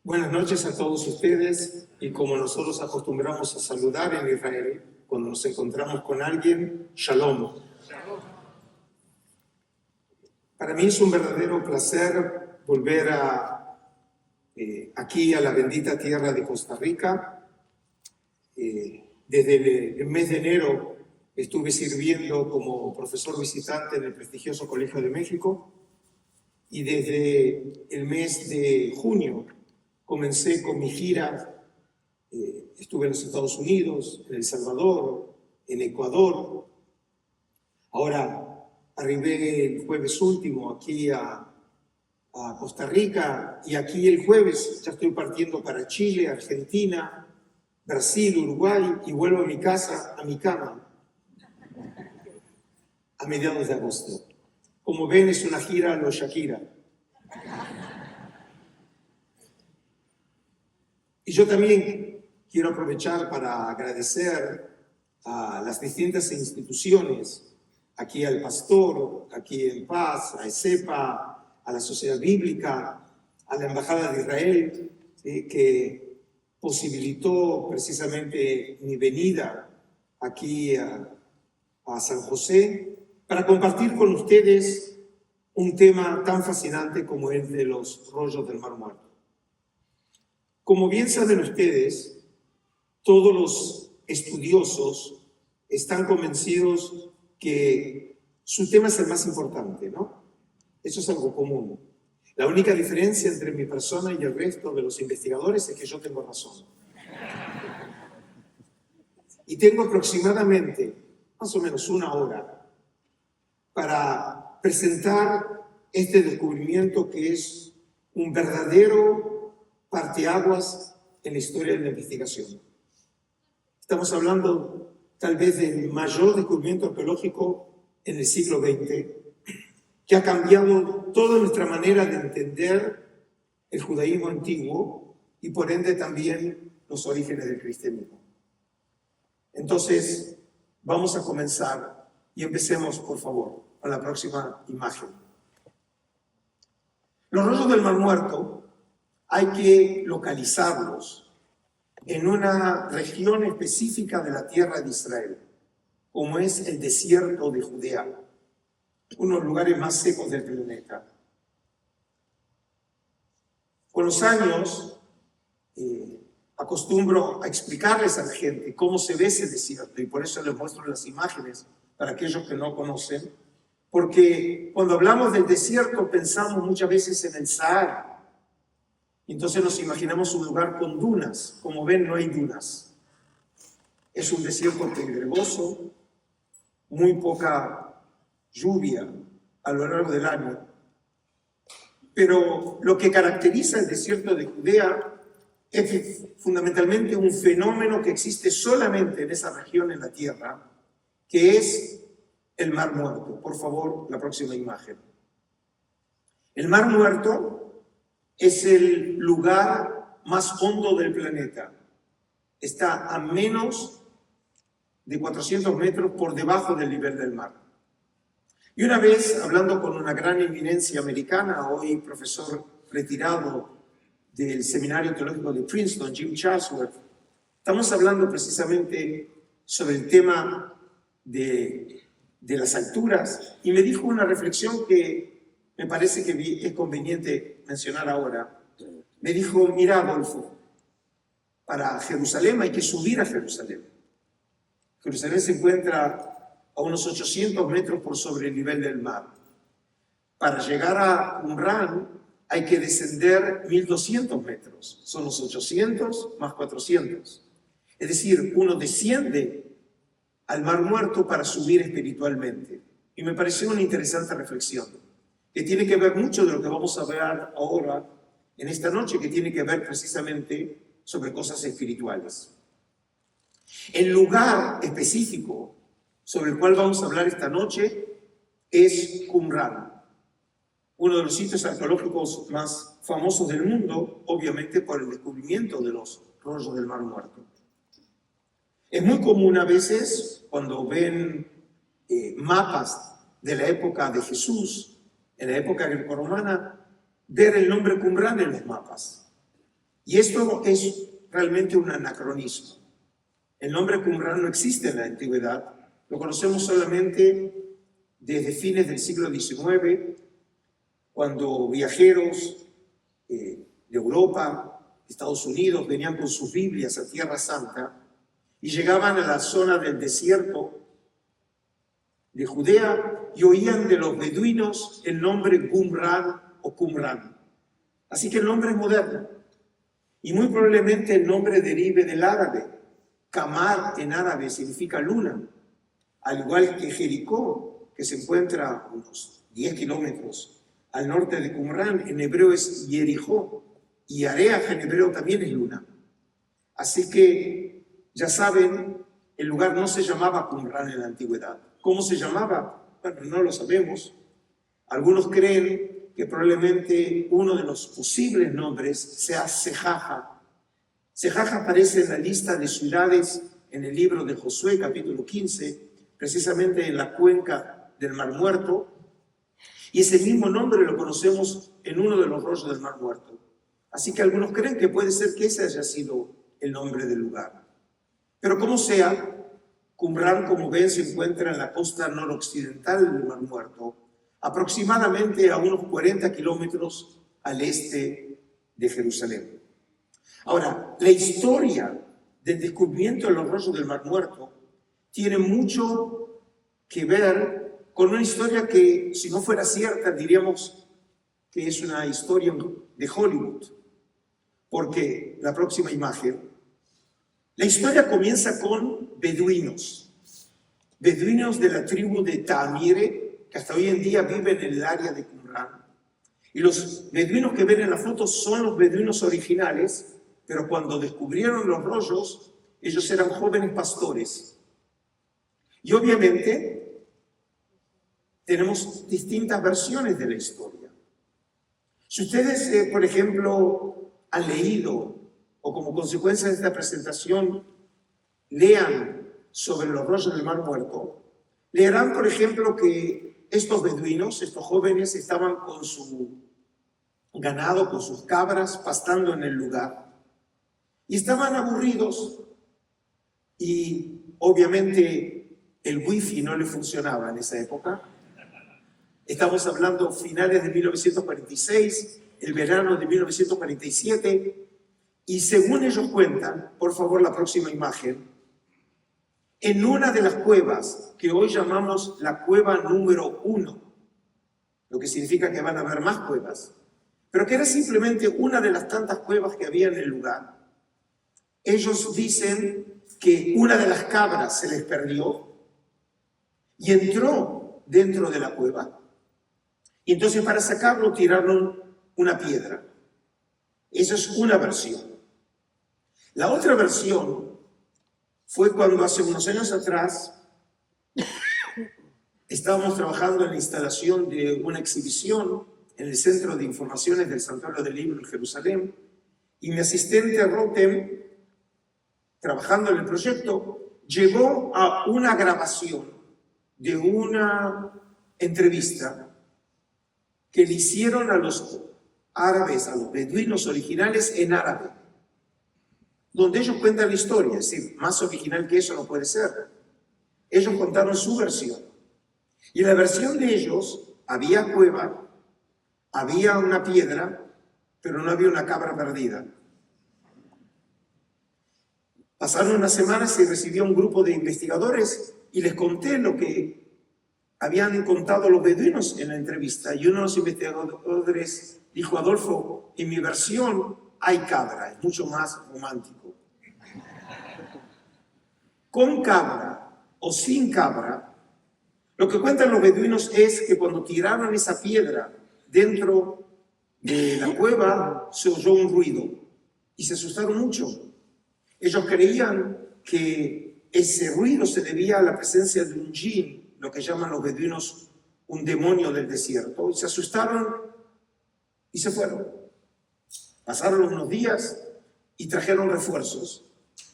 Buenas noches a todos ustedes, y como nosotros acostumbramos a saludar en Israel cuando nos encontramos con alguien, Shalom. Para mí es un verdadero placer volver aquí a la bendita tierra de Costa Rica. Desde el mes de enero estuve sirviendo como profesor visitante en el prestigioso Colegio de México, y desde el mes de junio comencé con mi gira. Estuve en los Estados Unidos, en El Salvador, en Ecuador. Ahora arribé el jueves último aquí a Costa Rica, y aquí el jueves ya estoy partiendo para Chile, Argentina, Brasil, Uruguay, y vuelvo a mi casa, a mi cama, a mediados de agosto. Como ven, es una gira a lo Shakira. Y yo también quiero aprovechar para agradecer a las distintas instituciones, aquí al pastor, aquí en Paz, a ESEPA, a la Sociedad Bíblica, a la Embajada de Israel, que posibilitó precisamente mi venida aquí a San José para compartir con ustedes un tema tan fascinante como el de los rollos del Mar Muerto. Como bien saben ustedes, todos los estudiosos están convencidos que su tema es el más importante, ¿no? Eso es algo común. La única diferencia entre mi persona y el resto de los investigadores es que yo tengo razón. Y tengo aproximadamente, más o menos, una hora para presentar este descubrimiento que es un verdadero parteaguas en la historia de la investigación. Estamos hablando tal vez del mayor descubrimiento arqueológico en el siglo XX, que ha cambiado toda nuestra manera de entender el judaísmo antiguo y por ende también los orígenes del cristianismo. Entonces, vamos a comenzar y empecemos, por favor, con la próxima imagen. Los rollos del Mar Muerto hay que localizarlos en una región específica de la tierra de Israel, como es el desierto de Judea, uno de los lugares más secos del planeta. Con los años, acostumbro a explicarles a la gente cómo se ve ese desierto, y por eso les muestro las imágenes para aquellos que no conocen, porque cuando hablamos del desierto pensamos muchas veces en el Sahara. Entonces nos imaginamos un lugar con dunas. Como ven, no hay dunas. Es un desierto pedregoso, muy poca lluvia a lo largo del año. Pero lo que caracteriza el desierto de Judea es fundamentalmente un fenómeno que existe solamente en esa región en la tierra, que es el Mar Muerto. Por favor, la próxima imagen. El Mar Muerto es el lugar más hondo del planeta. Está a menos de 400 metros por debajo del nivel del mar. Y una vez, hablando con una gran eminencia americana, hoy profesor retirado del Seminario Teológico de Princeton, Jim Chatsworth, estamos hablando precisamente sobre el tema de las alturas, y me dijo una reflexión que me parece que es conveniente mencionar ahora. Me dijo: mira, Adolfo, para Jerusalén hay que subir a Jerusalén. Jerusalén se encuentra a unos 800 metros por sobre el nivel del mar. Para llegar a Qumran hay que descender 1200 metros. Son los 800 más 400. Es decir, uno desciende al Mar Muerto para subir espiritualmente. Y me pareció una interesante reflexión, que tiene que ver mucho de lo que vamos a ver ahora en esta noche, que tiene que ver precisamente sobre cosas espirituales. El lugar específico sobre el cual vamos a hablar esta noche es Qumran, uno de los sitios arqueológicos más famosos del mundo, obviamente por el descubrimiento de los rollos del Mar Muerto. Es muy común a veces, cuando ven mapas de la época de Jesús, en la época grecorromana, ver el nombre Qumran en los mapas. Y esto es realmente un anacronismo. El nombre Qumran no existe en la antigüedad, lo conocemos solamente desde fines del siglo XIX, cuando viajeros de Europa, Estados Unidos, venían con sus Biblias a Tierra Santa y llegaban a la zona del desierto de Judea y oían de los beduinos el nombre Qumran o Qumran. Así que el nombre es moderno y muy probablemente el nombre derive del árabe. Qamar en árabe significa luna, al igual que Jericó, que se encuentra a unos 10 kilómetros al norte de Qumran, en hebreo es Jericó, y Areaj en hebreo también es luna. Así que, ya saben, el lugar no se llamaba Qumran en la antigüedad. ¿Cómo se llamaba? Bueno, no lo sabemos. Algunos creen que probablemente uno de los posibles nombres sea Sejaja. Sejaja aparece en la lista de ciudades en el libro de Josué, capítulo 15, precisamente en la cuenca del Mar Muerto, y ese mismo nombre lo conocemos en uno de los rollos del Mar Muerto. Así que algunos creen que puede ser que ese haya sido el nombre del lugar. Pero como sea, Qumran, como ven, se encuentra en la costa noroccidental del Mar Muerto, aproximadamente a unos 40 kilómetros al este de Jerusalén. Ahora, la historia del descubrimiento de los rollos del Mar Muerto tiene mucho que ver con una historia que, si no fuera cierta, diríamos que es una historia de Hollywood. Porque la próxima imagen, la historia comienza con beduinos de la tribu de Tamire, que hasta hoy en día viven en el área de Qumran. Y los beduinos que ven en la foto son los beduinos originales, pero cuando descubrieron los rollos, ellos eran jóvenes pastores. Y obviamente tenemos distintas versiones de la historia. Si ustedes, por ejemplo, han leído o como consecuencia de esta presentación lean sobre los rollos del Mar Muerto, leerán, por ejemplo, que estos beduinos, estos jóvenes, estaban con su ganado, con sus cabras, pastando en el lugar. Y estaban aburridos y obviamente el wifi no le funcionaba en esa época. Estamos hablando finales de 1946, el verano de 1947, y según ellos cuentan, por favor la próxima imagen, en una de las cuevas que hoy llamamos la cueva número 1, lo que significa que van a haber más cuevas, pero que era simplemente una de las tantas cuevas que había en el lugar, ellos dicen que una de las cabras se les perdió y entró dentro de la cueva. Y entonces para sacarlo tiraron una piedra. Esa es una versión. La otra versión fue cuando hace unos años atrás estábamos trabajando en la instalación de una exhibición en el Centro de Informaciones del Santuario del Libro en Jerusalén, y mi asistente Rotem, trabajando en el proyecto, llegó a una grabación de una entrevista que le hicieron a los árabes, a los beduinos originales en árabe, donde ellos cuentan la historia. Es decir, más original que eso no puede ser. Ellos contaron su versión. Y en la versión de ellos había cueva, había una piedra, pero no había una cabra perdida. Pasaron unas semanas y recibió un grupo de investigadores y les conté lo que habían contado los beduinos en la entrevista. Y uno de los investigadores dijo: Adolfo, en mi versión hay cabra, es mucho más romántico. Con cabra o sin cabra, lo que cuentan los beduinos es que cuando tiraron esa piedra dentro de la cueva se oyó un ruido y se asustaron mucho. Ellos creían que ese ruido se debía a la presencia de un jinn, lo que llaman los beduinos un demonio del desierto, y se asustaron y se fueron. Pasaron unos días y trajeron refuerzos,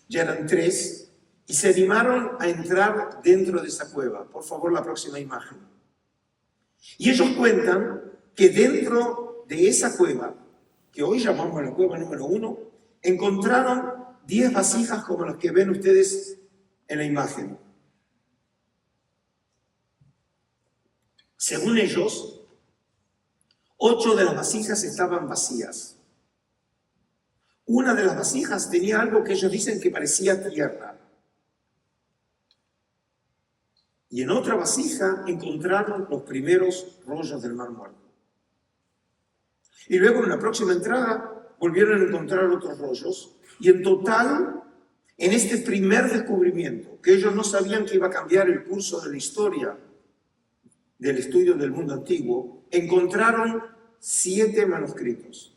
ya eran 3, y se animaron a entrar dentro de esa cueva. Por favor, la próxima imagen. Y ellos cuentan que dentro de esa cueva, que hoy llamamos la cueva número 1, encontraron 10 vasijas como las que ven ustedes en la imagen. Según ellos, 8 de las vasijas estaban vacías. Una de las vasijas tenía algo que ellos dicen que parecía tierra. Y en otra vasija encontraron los primeros rollos del Mar Muerto. Y luego en la próxima entrada volvieron a encontrar otros rollos. Y en total, en este primer descubrimiento, que ellos no sabían que iba a cambiar el curso de la historia del estudio del mundo antiguo, encontraron 7 manuscritos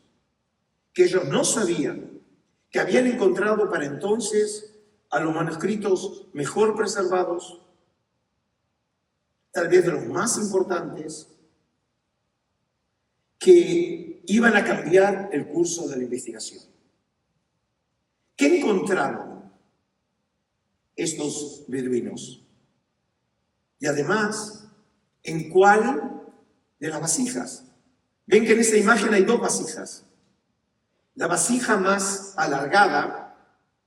que ellos no sabían que habían encontrado para entonces a los manuscritos mejor preservados, tal vez de los más importantes, que iban a cambiar el curso de la investigación. ¿Qué encontraron estos beduinos? Y además, ¿en cuál de las vasijas? Ven que en esta imagen hay 2 vasijas. La vasija más alargada,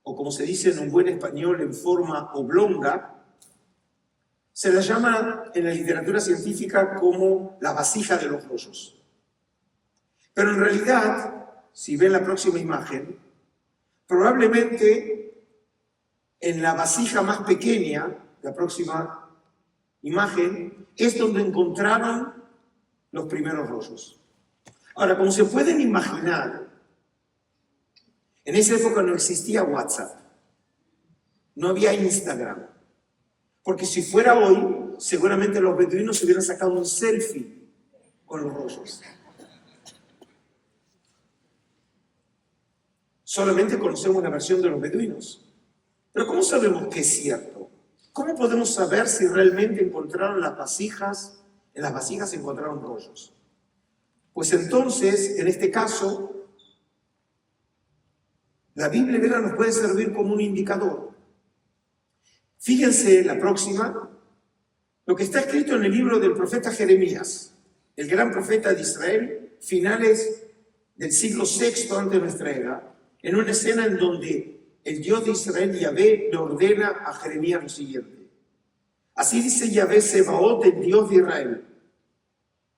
o como se dice en un buen español, en forma oblonga, se la llama en la literatura científica como la vasija de los rollos. Pero en realidad, si ven la próxima imagen, probablemente en la vasija más pequeña, la próxima imagen, es donde encontraron los primeros rollos. Ahora, como se pueden imaginar, en esa época no existía WhatsApp, no había Instagram, porque si fuera hoy, seguramente los beduinos se hubieran sacado un selfie con los rollos. Solamente conocemos la versión de los beduinos. Pero ¿cómo sabemos que es cierto? ¿Cómo podemos saber si realmente encontraron las vasijas, en las vasijas se encontraron rollos? Pues entonces, en este caso, la Biblia hebrea nos puede servir como un indicador. Fíjense la próxima, lo que está escrito en el libro del profeta Jeremías, el gran profeta de Israel, finales del siglo VI antes de nuestra era, en una escena en donde el Dios de Israel, Yahvé, le ordena a Jeremías lo siguiente. Así dice Yahvé Sebaot, el Dios de Israel.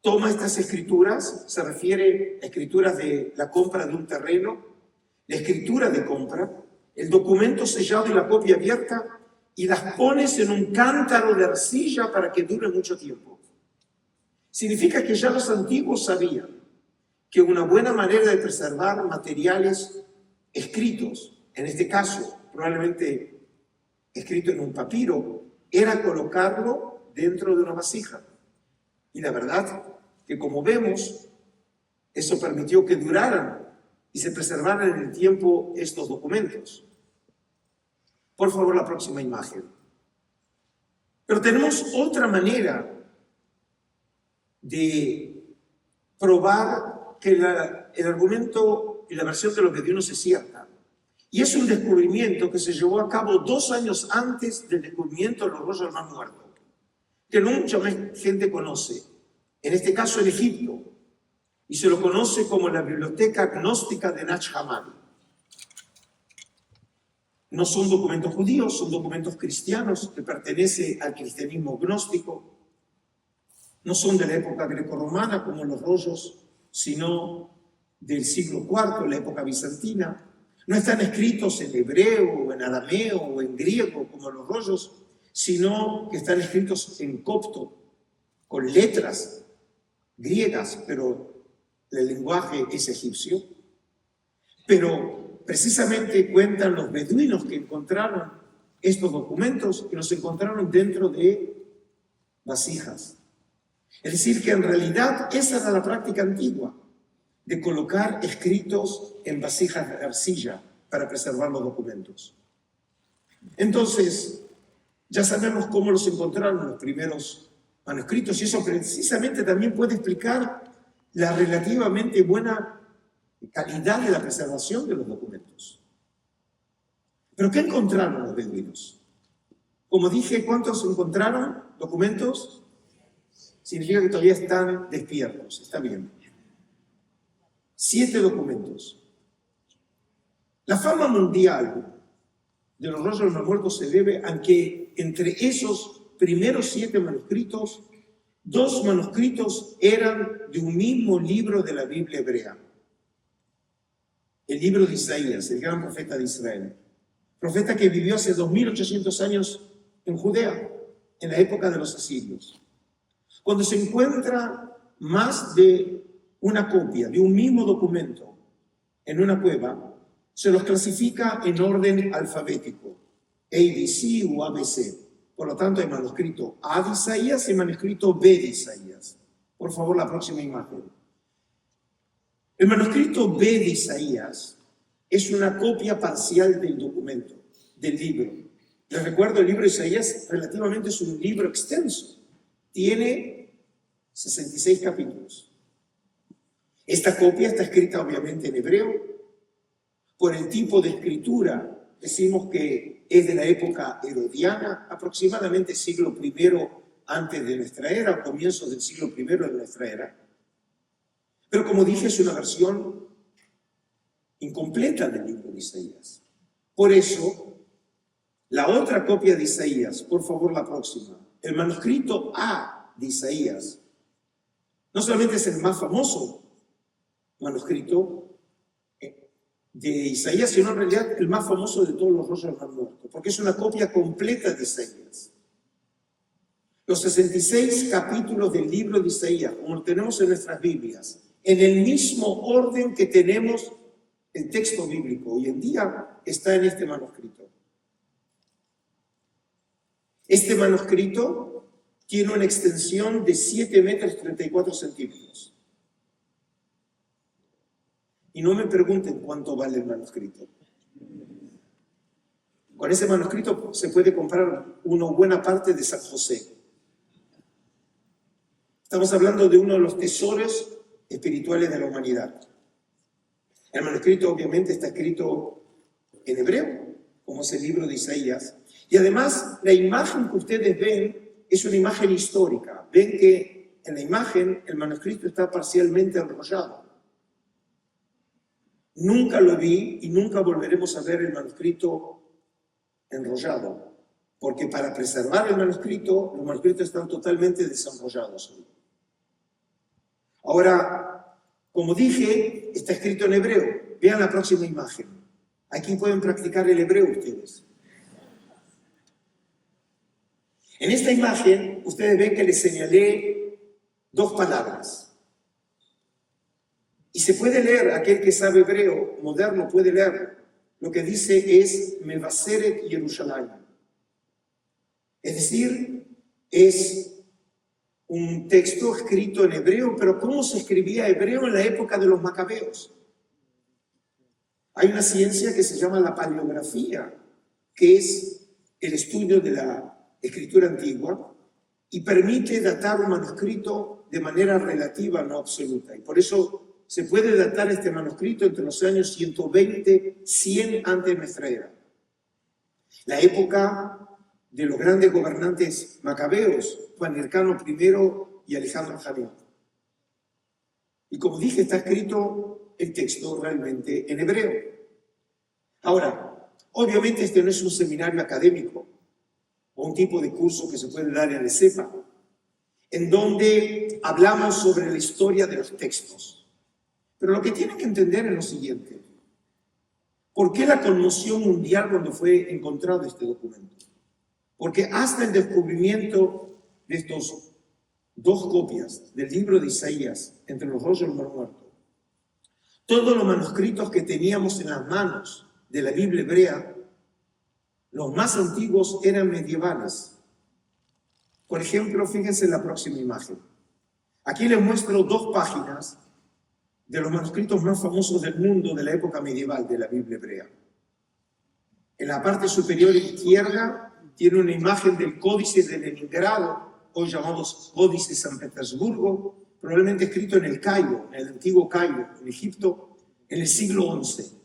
Toma estas escrituras, se refiere a escrituras de la compra de un terreno, la escritura de compra, el documento sellado y la copia abierta, y las pones en un cántaro de arcilla para que dure mucho tiempo. Significa que ya los antiguos sabían que una buena manera de preservar materiales escritos, en este caso probablemente escrito en un papiro, era colocarlo dentro de una vasija. Y la verdad que, como vemos, eso permitió que duraran y se preservaran en el tiempo estos documentos. Por favor, la próxima imagen. Pero tenemos otra manera de probar que el argumento y la versión de los beduinos es cierta. Y es un descubrimiento que se llevó a cabo 2 años antes del descubrimiento de los rollos del Mar Muerto, que no mucha gente conoce, en este caso en Egipto, y se lo conoce como la Biblioteca Gnóstica de Nag Hammadi. No son documentos judíos, son documentos cristianos que pertenecen al cristianismo gnóstico. No son de la época grecorromana como los rollos, sino del siglo IV, la época bizantina. No están escritos en hebreo, o en arameo, o en griego como los rollos, sino que están escritos en copto, con letras griegas, pero el lenguaje es egipcio. Pero precisamente cuentan los beduinos que encontraron estos documentos y los encontraron dentro de vasijas. Es decir, que en realidad esa era la práctica antigua, de colocar escritos en vasijas de arcilla para preservar los documentos. Entonces, ya sabemos cómo los encontraron los primeros manuscritos y eso precisamente también puede explicar la relativamente buena calidad de la preservación de los documentos. ¿Pero qué encontraron los beduinos? Como dije, ¿cuántos encontraron documentos? Significa que todavía están despiertos, está bien. 7 documentos. La fama mundial de los rollos del Mar Muerto se debe a que entre esos primeros 7 manuscritos, 2 manuscritos eran de un mismo libro de la Biblia hebrea. El libro de Isaías, el gran profeta de Israel. Profeta que vivió hace 2800 años en Judea, en la época de los asirios. Cuando se encuentra más de una copia de un mismo documento en una cueva, se los clasifica en orden alfabético, ABC o ABC. Por lo tanto, hay manuscrito A de Isaías y manuscrito B de Isaías. Por favor, la próxima imagen. El manuscrito B de Isaías es una copia parcial del documento, del libro. Les recuerdo, el libro de Isaías relativamente es un libro extenso. Tiene 66 capítulos. Esta copia está escrita obviamente en hebreo. Por el tipo de escritura, decimos que es de la época herodiana, aproximadamente siglo I antes de nuestra era, comienzos del siglo I de nuestra era. Pero como dije, es una versión incompleta del libro de Isaías. Por eso, la otra copia de Isaías, por favor la próxima, el manuscrito A de Isaías, no solamente es el más famoso manuscrito de Isaías, sino en realidad el más famoso de todos los rollos del Mar Muerto, porque es una copia completa de Isaías. Los 66 capítulos del libro de Isaías, como lo tenemos en nuestras Biblias, en el mismo orden que tenemos el texto bíblico hoy en día, está en este manuscrito. Este manuscrito tiene una extensión de 7 metros 34 centímetros. Y no me pregunten cuánto vale el manuscrito. Con ese manuscrito se puede comprar una buena parte de San José. Estamos hablando de uno de los tesoros espirituales de la humanidad. El manuscrito obviamente está escrito en hebreo, como es el libro de Isaías. Y además, la imagen que ustedes ven es una imagen histórica. Ven que en la imagen el manuscrito está parcialmente enrollado. Nunca lo vi y nunca volveremos a ver el manuscrito enrollado, porque para preservar el manuscrito, los manuscritos están totalmente desenrollados hoy. Ahora, como dije, está escrito en hebreo. Vean la próxima imagen. Aquí pueden practicar el hebreo ustedes. En esta imagen, ustedes ven que les señalé 2 palabras. Y se puede leer, aquel que sabe hebreo moderno puede leer, lo que dice es Mevaseret Yerushalayim. Es decir, es un texto escrito en hebreo, pero ¿cómo se escribía hebreo en la época de los macabeos? Hay una ciencia que se llama la paleografía, que es el estudio de la escritura antigua y permite datar un manuscrito de manera relativa, no absoluta. Y por eso se puede datar este manuscrito entre los años 120, 100 antes de nuestra era. La época de los grandes gobernantes macabeos, Juan Hircano I y Alejandro Javier. Y como dije, está escrito el texto realmente en hebreo. Ahora, obviamente este no es un seminario académico o un tipo de curso que se puede dar en el CEPA, en donde hablamos sobre la historia de los textos. Pero lo que tienen que entender es lo siguiente. ¿Por qué la conmoción mundial cuando fue encontrado este documento? Porque hasta el descubrimiento de estos 2 copias del libro de Isaías entre los rollos del Mar Muerto, todos los manuscritos que teníamos en las manos de la Biblia hebrea, los más antiguos eran medievales. Por ejemplo, fíjense en la próxima imagen. Aquí les muestro 2 páginas de los manuscritos más famosos del mundo de la época medieval de la Biblia hebrea. En la parte superior izquierda tiene una imagen del Códice de Leningrado, hoy llamados Códice de San Petersburgo, probablemente escrito en el Cairo, en el antiguo Cairo, en Egipto, en el siglo XI.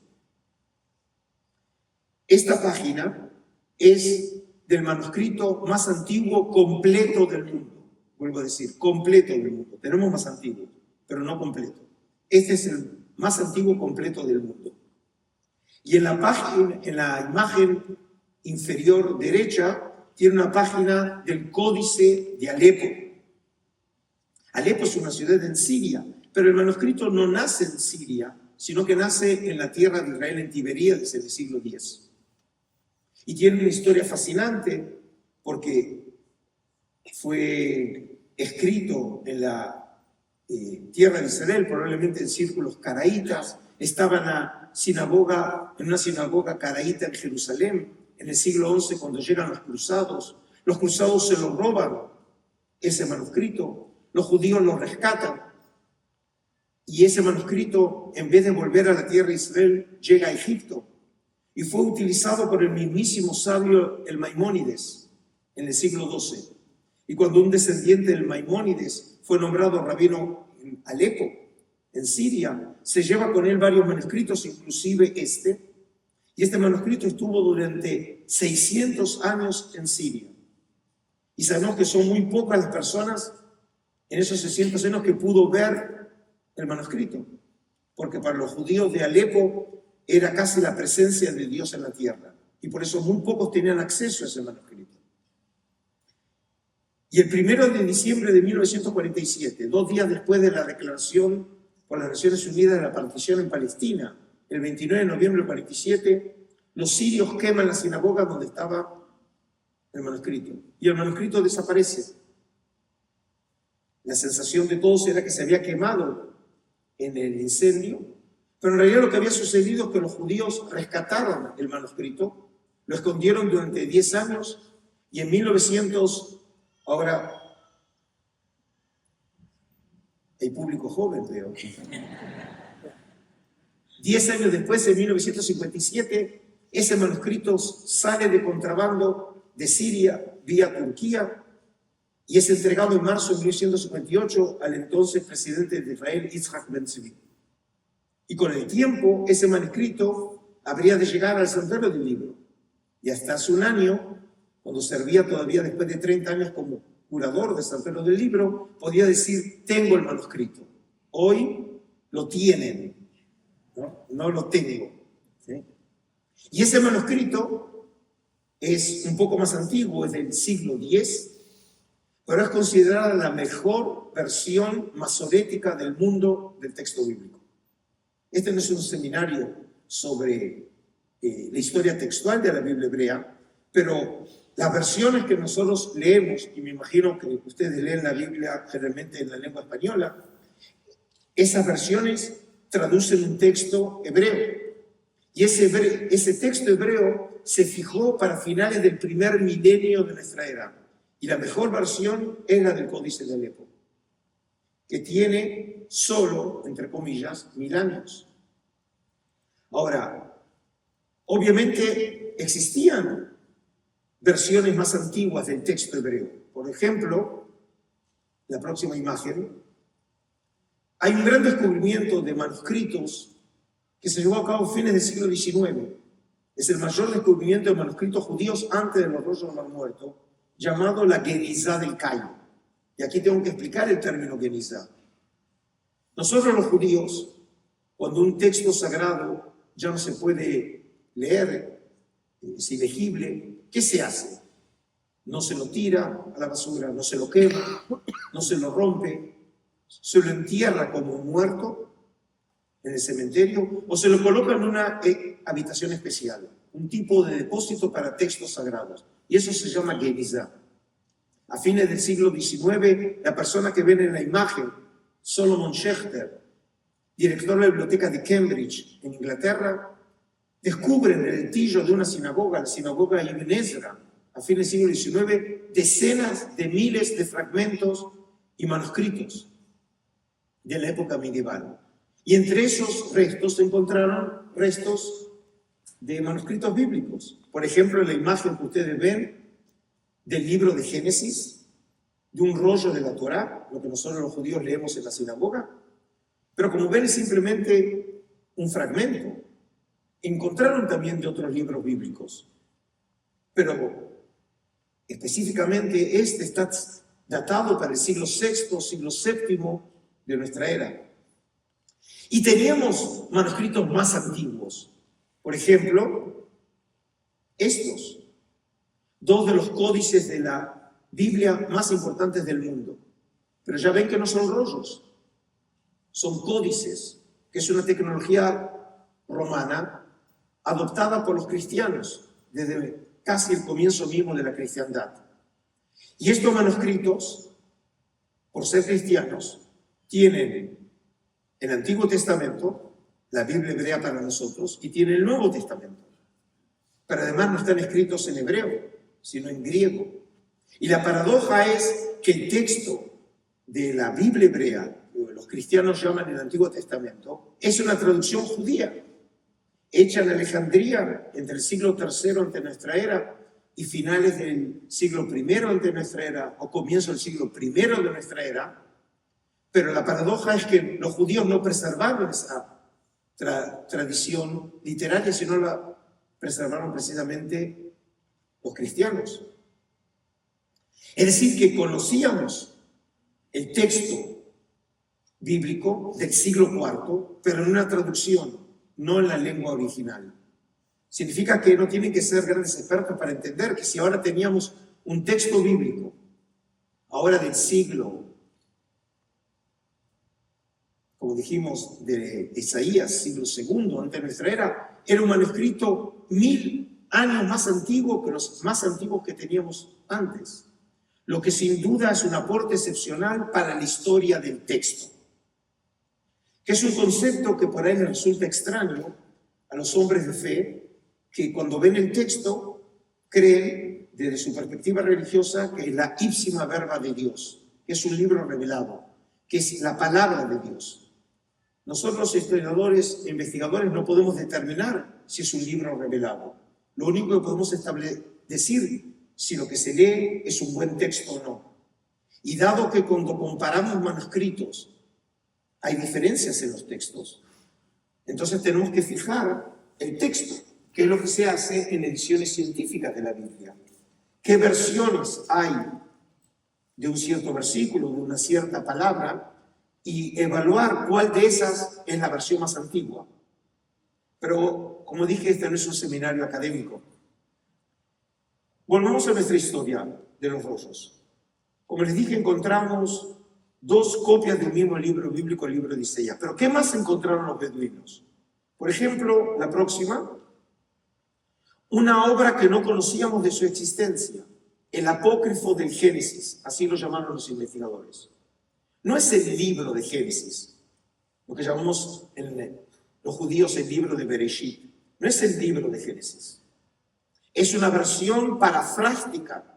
Esta página es del manuscrito más antiguo completo del mundo. Vuelvo a decir, completo del mundo. Tenemos más antiguo, pero no completo. Este es el más antiguo completo del mundo. Y en la imagen inferior derecha tiene una página del Códice de Alepo. Alepo es una ciudad en Siria, pero el manuscrito no nace en Siria, sino que nace en la tierra de Israel, en Tiberíades, en el siglo X. Y tiene una historia fascinante porque fue escrito en la tierra de Israel, probablemente en círculos caraítas. Estaba en una sinagoga caraíta en Jerusalén, en el siglo XI, cuando llegan los cruzados. Los cruzados se lo roban, ese manuscrito. Los judíos lo rescatan. Y ese manuscrito, en vez de volver a la tierra de Israel, llega a Egipto. Y fue utilizado por el mismísimo sabio el Maimónides en el siglo XII. Y cuando un descendiente del Maimónides fue nombrado rabino en Alepo, en Siria, se lleva con él varios manuscritos, inclusive este. Y este manuscrito estuvo durante 600 años en Siria. Y sabemos que son muy pocas las personas en esos 600 años que pudo ver el manuscrito. Porque para los judíos de Alepo era casi la presencia de Dios en la tierra. Y por eso muy pocos tenían acceso a ese manuscrito. Y el 1 de diciembre de 1947, 2 días después de la declaración por las Naciones Unidas de la partición en Palestina, el 29 de noviembre del 47, los sirios queman la sinagoga donde estaba el manuscrito. Y el manuscrito desaparece. La sensación de todos era que se había quemado en el incendio, pero en realidad lo que había sucedido es que los judíos rescataron el manuscrito, lo escondieron durante 10 años y en 1900, ahora hay público joven, veo. 10 años después, en 1957, ese manuscrito sale de contrabando de Siria vía Turquía y es entregado en marzo de 1958 al entonces presidente de Israel, Yitzhak Ben-Zvi. Y con el tiempo, ese manuscrito habría de llegar al santuario del libro. Y hasta hace un año, cuando servía todavía después de 30 años como curador del santuario del libro, podía decir, tengo el manuscrito. Hoy lo tienen, no lo tengo. ¿Sí? Y ese manuscrito es un poco más antiguo, es del siglo X, pero es considerada la mejor versión masorética del mundo del texto bíblico. Este no es un seminario sobre la historia textual de la Biblia hebrea, pero las versiones que nosotros leemos, y me imagino que ustedes leen la Biblia generalmente en la lengua española, esas versiones traducen un texto hebreo. Y ese texto hebreo se fijó para finales del primer milenio de nuestra era. Y la mejor versión es la del Códice de Alepo, que tiene solo, entre comillas, 1000 años. Ahora, obviamente existían versiones más antiguas del texto hebreo. Por ejemplo, la próxima imagen, hay un gran descubrimiento de manuscritos que se llevó a cabo a fines del siglo XIX. Es el mayor descubrimiento de manuscritos judíos antes de los rollos del Mar Muerto, llamado la Genizá del Cairo. Y aquí tengo que explicar el término Genizá. Nosotros los judíos, cuando un texto sagrado ya no se puede leer, es ilegible, ¿qué se hace? No se lo tira a la basura, no se lo quema, no se lo rompe, se lo entierra como muerto en el cementerio o se lo coloca en una habitación especial, un tipo de depósito para textos sagrados. Y eso se llama Genizá. A fines del siglo XIX, la persona que ven en la imagen, Solomon Schechter, director de la biblioteca de Cambridge, en Inglaterra, descubre en el tillo de una sinagoga, la sinagoga Ibn Ezra, a fines del siglo XIX, decenas de miles de fragmentos y manuscritos de la época medieval. Y entre esos restos se encontraron restos de manuscritos bíblicos. Por ejemplo, la imagen que ustedes ven del libro de Génesis, de un rollo de la Torá, lo que nosotros los judíos leemos en la sinagoga. Pero como ven, es simplemente un fragmento. Encontraron también de otros libros bíblicos. Pero específicamente este está datado para el siglo VI, siglo VII de nuestra era. Y teníamos manuscritos más antiguos. Por ejemplo, estos, dos de los códices de la Biblia más importantes del mundo. Pero ya ven que no son rollos, son códices, que es una tecnología romana adoptada por los cristianos desde casi el comienzo mismo de la cristiandad. Y estos manuscritos, por ser cristianos, tienen el Antiguo Testamento, la Biblia hebrea para nosotros, y tienen el Nuevo Testamento. Pero además no están escritos en hebreo, sino en griego. Y la paradoja es que el texto de la Biblia hebrea, que los cristianos llaman el Antiguo Testamento, es una traducción judía, hecha en Alejandría entre el siglo III antes de nuestra era y finales del siglo I antes de nuestra era, o comienzo del siglo I de nuestra era. Pero la paradoja es que los judíos no preservaron esa tradición literaria, sino la preservaron precisamente los cristianos. Es decir, que conocíamos el texto bíblico del siglo IV, pero en una traducción, no en la lengua original. Significa que no tienen que ser grandes expertos para entender que si ahora teníamos un texto bíblico, ahora del siglo, como dijimos, de Isaías, siglo II antes de nuestra era un manuscrito 1000 años más antiguo que los más antiguos que teníamos antes. Lo que sin duda es un aporte excepcional para la historia del texto, que es un concepto que por ahí les resulta extraño a los hombres de fe, que cuando ven el texto creen, desde su perspectiva religiosa, que es la ipsima verba de Dios, que es un libro revelado, que es la palabra de Dios. Nosotros, historiadores e investigadores, no podemos determinar si es un libro revelado. Lo único que podemos decir si lo que se lee es un buen texto o no. Y dado que cuando comparamos manuscritos hay diferencias en los textos, entonces tenemos que fijar el texto, que es lo que se hace en ediciones científicas de la Biblia. ¿Qué versiones hay de un cierto versículo, de una cierta palabra? Y evaluar cuál de esas es la versión más antigua. Pero, como dije, este no es un seminario académico. Volvamos a nuestra historia de los rollos. Como les dije, encontramos dos copias del mismo libro bíblico, el libro de Isaías. Pero, ¿qué más encontraron los beduinos? Por ejemplo, la próxima, una obra que no conocíamos de su existencia, el apócrifo del Génesis, así lo llamaron los investigadores. No es el libro de Génesis, lo que llamamos los judíos el libro de Bereshit. No es el libro de Génesis. Es una versión parafrástica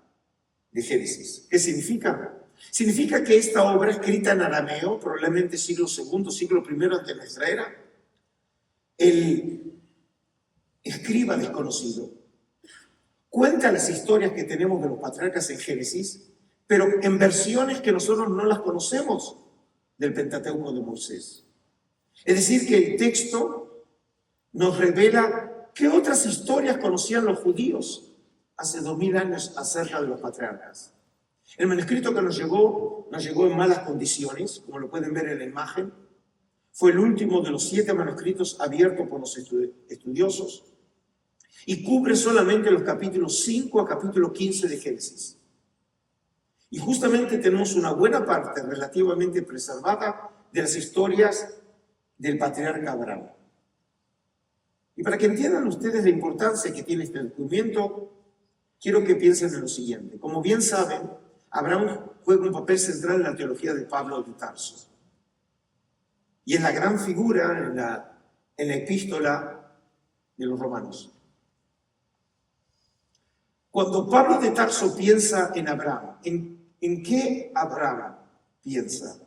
de Génesis. ¿Qué significa? Significa que esta obra, escrita en arameo, probablemente siglo II, siglo I antes de nuestra era, el escriba desconocido cuenta las historias que tenemos de los patriarcas en Génesis, pero en versiones que nosotros no las conocemos del Pentateuco de Moisés. Es decir, que el texto nos revela qué otras historias conocían los judíos hace 2000 años acerca de los patriarcas. El manuscrito que nos llegó en malas condiciones, como lo pueden ver en la imagen. Fue el último de los 7 manuscritos abiertos por los estudiosos y cubre solamente los capítulos 5 a capítulo 15 de Génesis. Y justamente tenemos una buena parte relativamente preservada de las historias del patriarca Abraham. Y para que entiendan ustedes la importancia que tiene este documento, quiero que piensen en lo siguiente. Como bien saben, Abraham juega un papel central en la teología de Pablo de Tarso. Y es la gran figura en la epístola de los romanos. Cuando Pablo de Tarso piensa en Abraham, ¿en qué Abraham piensa?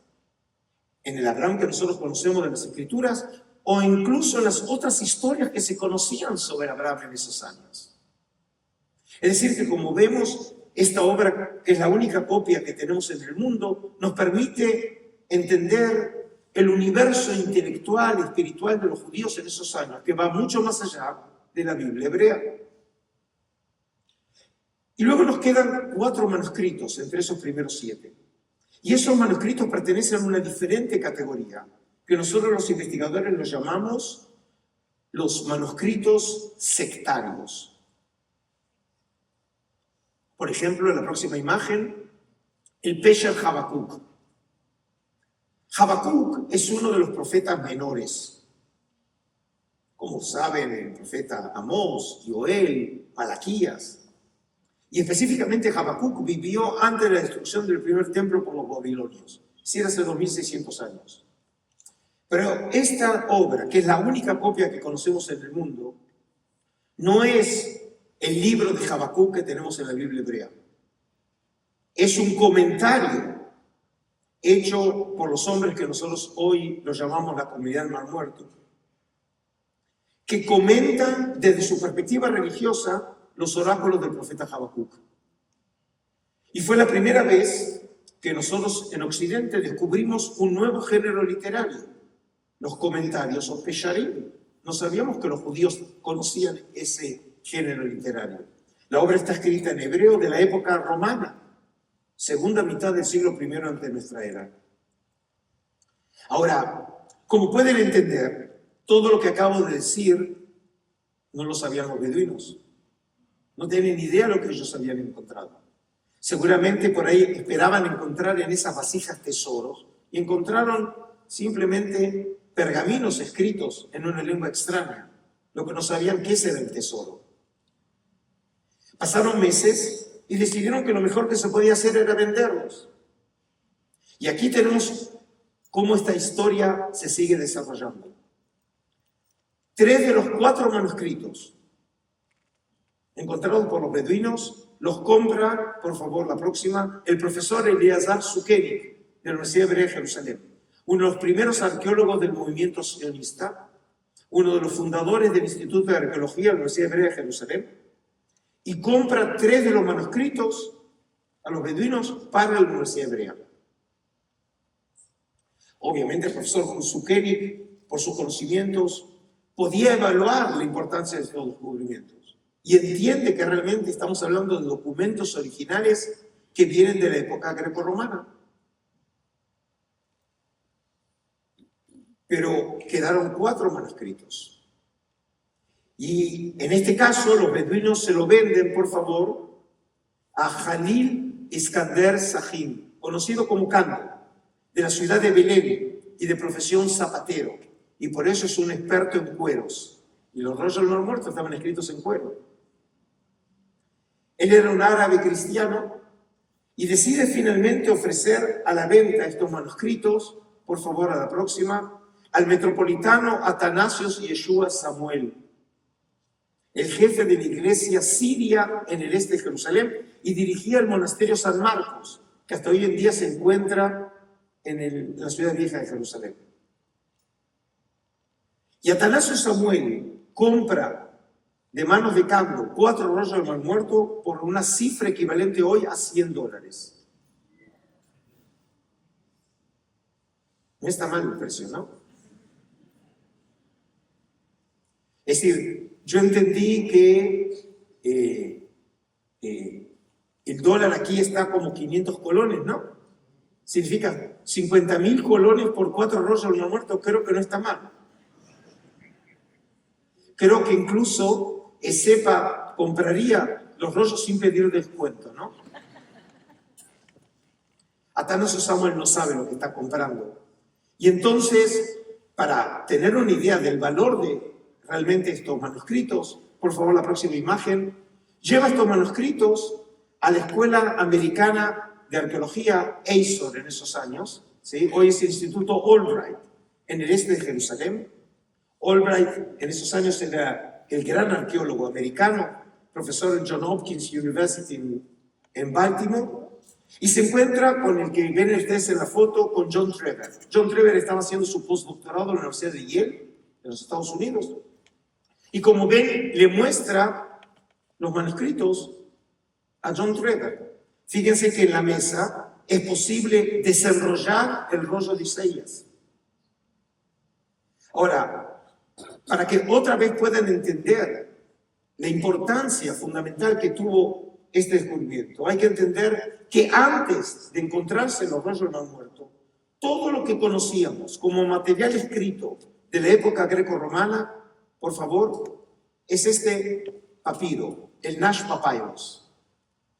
¿En el Abraham que nosotros conocemos de las Escrituras o incluso en las otras historias que se conocían sobre Abraham en esos años? Es decir, que como vemos, esta obra, que es la única copia que tenemos en el mundo, nos permite entender el universo intelectual y espiritual de los judíos en esos años, que va mucho más allá de la Biblia hebrea. Y luego nos quedan 4 manuscritos entre esos primeros 7. Y esos manuscritos pertenecen a una diferente categoría, que nosotros los investigadores los llamamos los manuscritos sectarios. Por ejemplo, en la próxima imagen, el Pesher Habacuc. Habacuc es uno de los profetas menores. Como saben, el profeta Amós, Joel, Malaquías. Y específicamente Habacuc vivió antes de la destrucción del primer templo por los babilonios. Sí, hace 2600 años. Pero esta obra, que es la única copia que conocemos en el mundo, no es el libro de Habacuc que tenemos en la Biblia hebrea. Es un comentario hecho por los hombres que nosotros hoy los llamamos la comunidad del Mar Muerto, que comentan desde su perspectiva religiosa los oráculos del profeta Habacuc. Y fue la primera vez que nosotros en Occidente descubrimos un nuevo género literario, los comentarios o pesharim. No sabíamos que los judíos conocían ese género literario. La obra está escrita en hebreo de la época romana, segunda mitad del siglo I antes de nuestra era. Ahora, como pueden entender, todo lo que acabo de decir no lo sabían los beduinos. No tienen ni idea de lo que ellos habían encontrado. Seguramente por ahí esperaban encontrar en esas vasijas tesoros y encontraron simplemente pergaminos escritos en una lengua extraña, lo que no sabían que ese era el tesoro. Pasaron meses y decidieron que lo mejor que se podía hacer era venderlos. Y aquí tenemos cómo esta historia se sigue desarrollando. 3 de los 4 manuscritos encontrados por los beduinos los compra, por favor, la próxima, el profesor Eliezer Sukenik de la Universidad Hebrea de Jerusalén, uno de los primeros arqueólogos del movimiento sionista, uno de los fundadores del Instituto de Arqueología de la Universidad Hebrea de Jerusalén, y compra 3 de los manuscritos a los beduinos para la Universidad Hebrea. Obviamente el profesor Sukenik, por sus conocimientos, podía evaluar la importancia de estos descubrimientos y entiende que realmente estamos hablando de documentos originales que vienen de la época grecorromana. Pero quedaron 4 manuscritos. Y en este caso los beduinos se lo venden, por favor, a Jalil Iskander Sahim, conocido como Kando, de la ciudad de Belén y de profesión zapatero. Y por eso es un experto en cueros. Y los rollos del Mar Muerto estaban escritos en cuero. Él era un árabe cristiano y decide finalmente ofrecer a la venta estos manuscritos, por favor a la próxima, al metropolitano Atanasios Yeshua Samuel, el jefe de la iglesia siria en el este de Jerusalén, y dirigía el monasterio San Marcos, que hasta hoy en día se encuentra en la ciudad vieja de Jerusalén. Y Atanasio Samuel compra de manos de Kando 4 rollos del Mar Muerto por una cifra equivalente hoy a $100. No está mal el precio, ¿no? Es decir, yo entendí que el dólar aquí está como 500 colones, ¿no? Significa 50.000 colones por 4 rollos del Mar Muerto, creo que no está mal. Creo que incluso ESEPA compraría los rollos sin pedir descuento, ¿no? Atanasio Samuel no sabe lo que está comprando. Y entonces, para tener una idea del valor de realmente estos manuscritos, por favor la próxima imagen, lleva estos manuscritos a la Escuela Americana de Arqueología ASOR en esos años, ¿sí? Hoy es el Instituto Albright, en el este de Jerusalén. Albright en esos años era el gran arqueólogo americano, profesor en Johns Hopkins University en Baltimore, y se encuentra con el que ven ustedes en la foto, con John Trevor. John Trevor estaba haciendo su postdoctorado en la Universidad de Yale, en los Estados Unidos, y como ven, le muestra los manuscritos a John Trevor. Fíjense que en la mesa es posible desenrollar el rollo de Isaías. Ahora, para que otra vez puedan entender la importancia fundamental que tuvo este descubrimiento, hay que entender que antes de encontrarse los rollos del Mar Muerto, todo lo que conocíamos como material escrito de la época greco-romana por favor, es este papiro, el Nash Papyrus,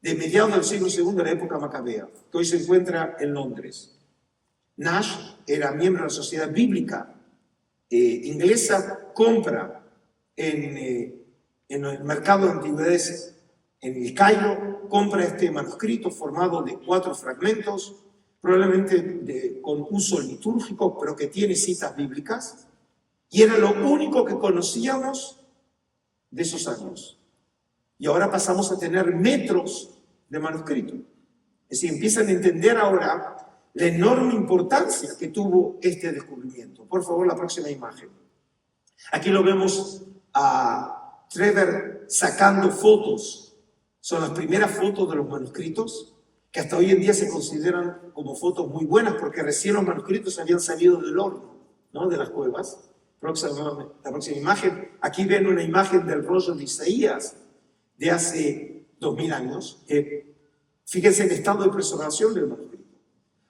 de mediados del siglo II de la época macabea, que hoy se encuentra en Londres. Nash era miembro de la Sociedad Bíblica inglesa, compra en el mercado de antigüedades en el Cairo, compra este manuscrito formado de 4 fragmentos, probablemente con uso litúrgico, pero que tiene citas bíblicas, y era lo único que conocíamos de esos años. Y ahora pasamos a tener metros de manuscrito. Es decir, empiezan a entender ahora la enorme importancia que tuvo este descubrimiento. Por favor, la próxima imagen. Aquí lo vemos a Trevor sacando fotos. Son las primeras fotos de los manuscritos, que hasta hoy en día se consideran como fotos muy buenas, porque recién los manuscritos habían salido del horno, ¿no?, de las cuevas. La próxima imagen. Aquí ven una imagen del rollo de Isaías de hace 2000 años. Fíjense el estado de preservación del manuscrito.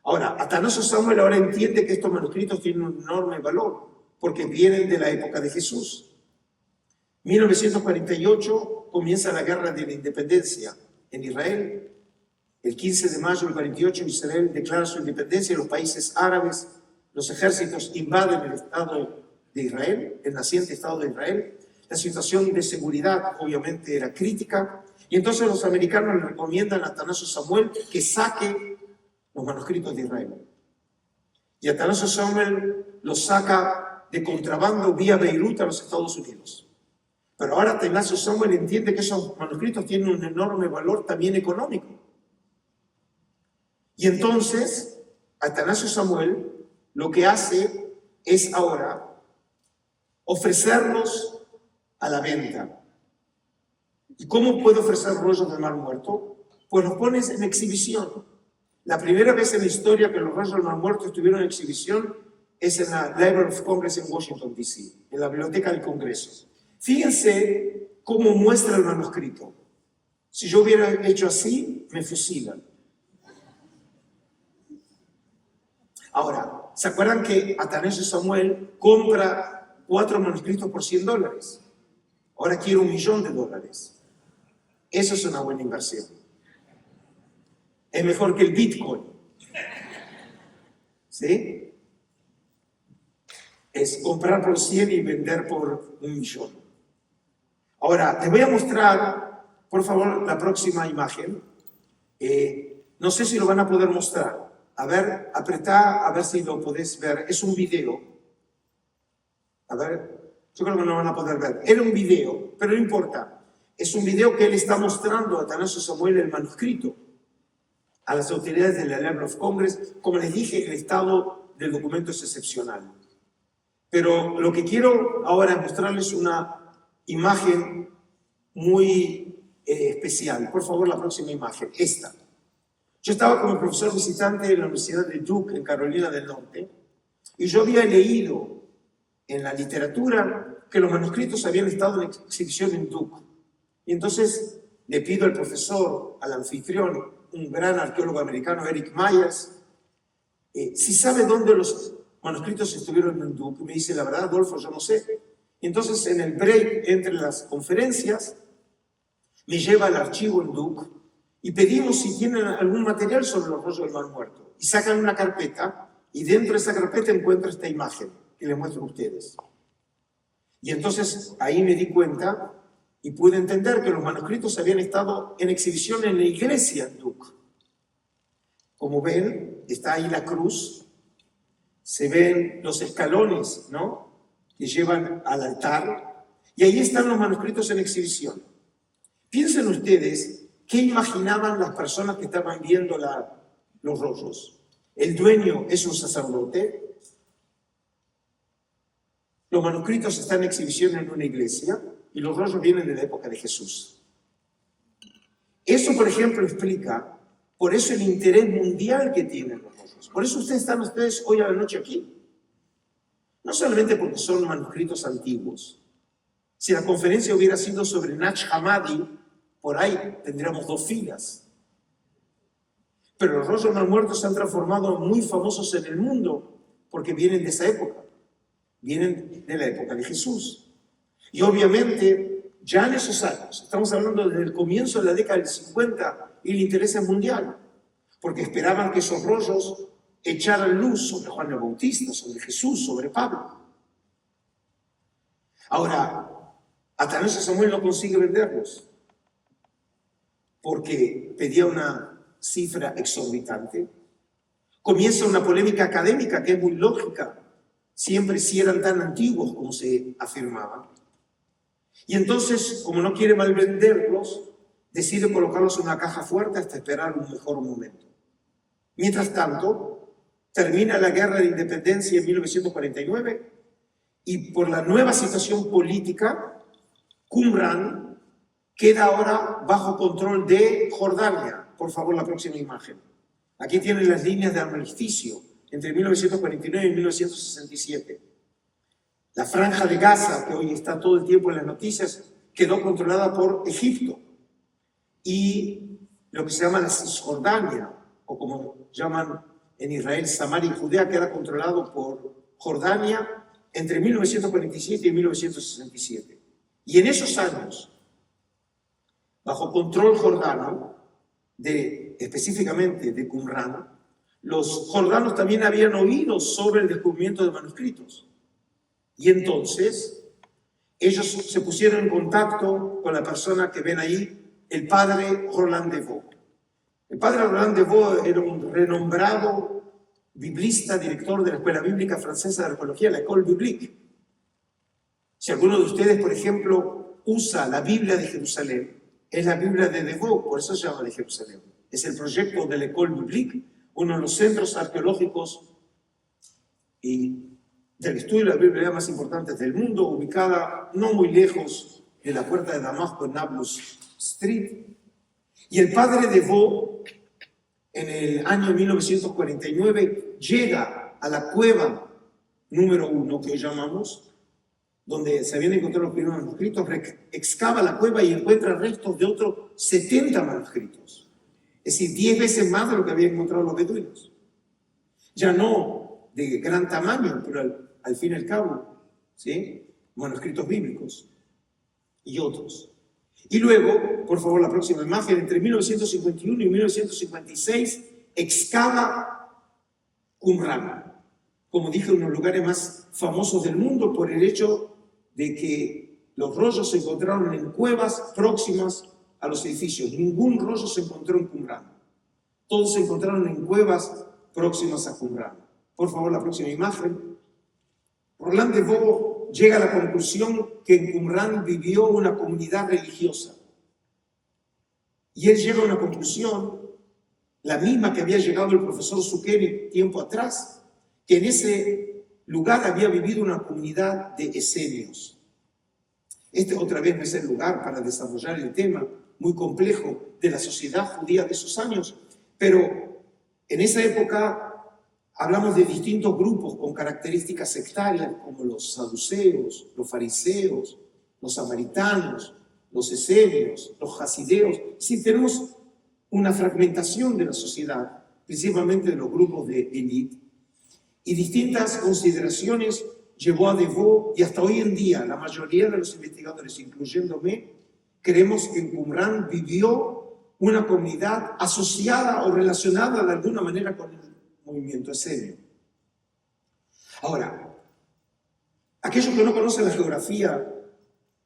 Ahora, Atanasio Samuel ahora entiende que estos manuscritos tienen un enorme valor, porque vienen de la época de Jesús. 1948 comienza la Guerra de la Independencia en Israel. El 15 de mayo del 48 Israel declara su independencia y los países árabes, los ejércitos invaden el Estado de Israel, el naciente Estado de Israel. La situación de seguridad obviamente era crítica y entonces los americanos le recomiendan a Atanasio Samuel que saque los manuscritos de Israel. Y Atanasio Samuel los saca de contrabando vía Beirut a los Estados Unidos. Pero ahora Atanasio Samuel entiende que esos manuscritos tienen un enorme valor también económico. Y entonces Atanasio Samuel lo que hace es ahora ofrecerlos a la venta. ¿Y cómo puede ofrecer rollos del Mar Muerto? Pues los pones en exhibición. La primera vez en la historia que los rollos del Mar Muerto estuvieron en exhibición es en la Library of Congress en Washington, D.C., en la Biblioteca del Congreso. Fíjense cómo muestra el manuscrito. Si yo hubiera hecho así, me fusilan. Ahora, ¿se acuerdan que Atanasio Samuel compra 4 manuscritos por $100? Ahora quiere $1 millón. Eso es una buena inversión. Es mejor que el Bitcoin. ¿Sí? Es comprar por 100 y vender por $1 millón. Ahora, les voy a mostrar, por favor, la próxima imagen. No sé si lo van a poder mostrar. A ver, apretá, a ver si lo podés ver. Es un video. A ver, yo creo que no lo van a poder ver. Era un video, pero no importa. Es un video que él está mostrando a Atanasio Samuel el manuscrito a las autoridades de la Library of Congress. Como les dije, el estado del documento es excepcional. Pero lo que quiero ahora es mostrarles una imagen muy especial. Por favor, la próxima imagen, esta. Yo estaba como profesor visitante en la Universidad de Duke, en Carolina del Norte, y yo había leído en la literatura que los manuscritos habían estado en exhibición en Duke. Y entonces le pido al profesor, al anfitrión, un gran arqueólogo americano, Eric Myers, si sabe dónde los manuscritos estuvieron en Duke. Y me dice, la verdad, Adolfo, yo no sé. Y entonces, en el break entre las conferencias, me lleva al archivo en Duke y pedimos si tienen algún material sobre los rollos del Mar Muerto. Y sacan una carpeta, y dentro de esa carpeta encuentro esta imagen que les muestro a ustedes. Y entonces ahí me di cuenta y pude entender que los manuscritos habían estado en exhibición en la iglesia en Duke. Como ven, está ahí la cruz, se ven los escalones, ¿no?, que llevan al altar, y ahí están los manuscritos en exhibición. Piensen ustedes qué imaginaban las personas que estaban viendo los rollos. El dueño es un sacerdote, los manuscritos están en exhibición en una iglesia y los rollos vienen de la época de Jesús. Eso, por ejemplo, explica, por eso el interés mundial que tienen los rollos. Por eso están ustedes hoy a la noche aquí. No solamente porque son manuscritos antiguos. Si la conferencia hubiera sido sobre Naqsh Hammadi, por ahí tendríamos 2 filas. Pero los rollos del Mar Muerto se han transformado muy famosos en el mundo porque vienen de esa época. Vienen de la época de Jesús. Y obviamente, ya en esos años, estamos hablando desde el comienzo de la década del 50, el interés es mundial, porque esperaban que esos rollos echaran luz sobre Juan el Bautista, sobre Jesús, sobre Pablo. Ahora, Atanasio Samuel no consigue venderlos porque pedía una cifra exorbitante. Comienza una polémica académica que es muy lógica, siempre si eran tan antiguos como se afirmaba. Y entonces, como no quiere mal venderlos, decide colocarlos en una caja fuerte hasta esperar un mejor momento. Mientras tanto, termina la guerra de independencia en 1949 y por la nueva situación política, Qumran queda ahora bajo control de Jordania. Por favor, la próxima imagen. Aquí tienen las líneas de armisticio entre 1949 y 1967. La franja de Gaza, que hoy está todo el tiempo en las noticias, quedó controlada por Egipto. Y lo que se llama la Cisjordania, o como llaman en Israel, Samaria y Judea, queda controlado por Jordania entre 1947 y 1967. Y en esos años, bajo control jordano, específicamente de Qumran, los jordanos también habían oído sobre el descubrimiento de manuscritos. Y entonces, ellos se pusieron en contacto con la persona que ven ahí, el padre Roland de Vaux. El padre Roland de Vaux era un renombrado biblista, director de la Escuela Bíblica Francesa de Arqueología, la École Biblique. Si alguno de ustedes, por ejemplo, usa la Biblia de Jerusalén, es la Biblia de Vaux, por eso se llama de Jerusalén. Es el proyecto de la École Biblique, uno de los centros arqueológicos y del estudio de la Biblia más importantes del mundo, ubicada no muy lejos de la puerta de Damasco en Nablus Street. Y el padre de Vaux, en el año 1949, llega a la cueva número 1, que hoy llamamos, donde se habían encontrado los primeros manuscritos, excava la cueva y encuentra restos de otros 70 manuscritos. Es decir, 10 veces más de lo que habían encontrado los beduinos. Ya no de gran tamaño, pero al fin y al cabo, ¿sí? Manuscritos bíblicos y otros. Y luego, por favor, la próxima imagen, entre 1951 y 1956, excava Qumran, como dije, uno de los lugares más famosos del mundo por el hecho de que los rollos se encontraron en cuevas próximas a los edificios. Ningún rollo se encontró en Qumran. Todos se encontraron en cuevas próximas a Qumran. Por favor, la próxima imagen. Roland de Vaux llega a la conclusión que en Qumran vivió una comunidad religiosa. Y él llega a una conclusión, la misma que había llegado el profesor Zucchelli tiempo atrás, que en ese lugar había vivido una comunidad de esenios. Este otra vez no es el lugar para desarrollar el tema muy complejo de la sociedad judía de esos años, pero en esa época hablamos de distintos grupos con características sectarias, como los saduceos, los fariseos, los samaritanos, los esenios, los hasideos. Sí, tenemos una fragmentación de la sociedad, principalmente de los grupos de élite, y distintas consideraciones llevó a De Vaux, y hasta hoy en día la mayoría de los investigadores, incluyéndome, creemos que en Qumran vivió una comunidad asociada o relacionada de alguna manera con el movimiento esenio. Ahora, aquellos que no conocen la geografía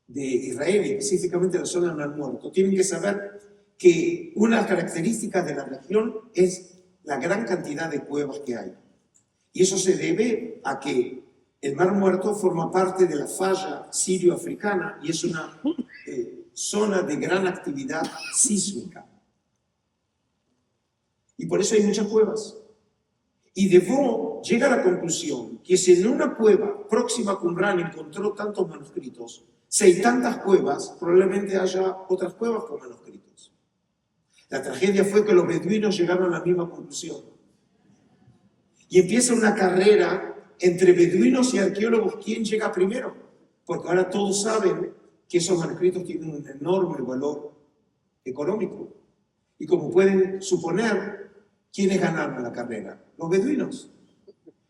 de Israel, y específicamente la zona del Mar Muerto, tienen que saber que una de las características de la región es la gran cantidad de cuevas que hay. Y eso se debe a que el Mar Muerto forma parte de la falla sirio-africana y es una zona de gran actividad sísmica. Y por eso hay muchas cuevas. Y De Vaux llega a la conclusión que si en una cueva próxima a Qumran encontró tantos manuscritos, si hay tantas cuevas, probablemente haya otras cuevas con manuscritos. La tragedia fue que los beduinos llegaron a la misma conclusión. Y empieza una carrera entre beduinos y arqueólogos, ¿quién llega primero? Porque ahora todos saben que esos manuscritos tienen un enorme valor económico. Y como pueden suponer, ¿quiénes ganaron la carrera? Los beduinos.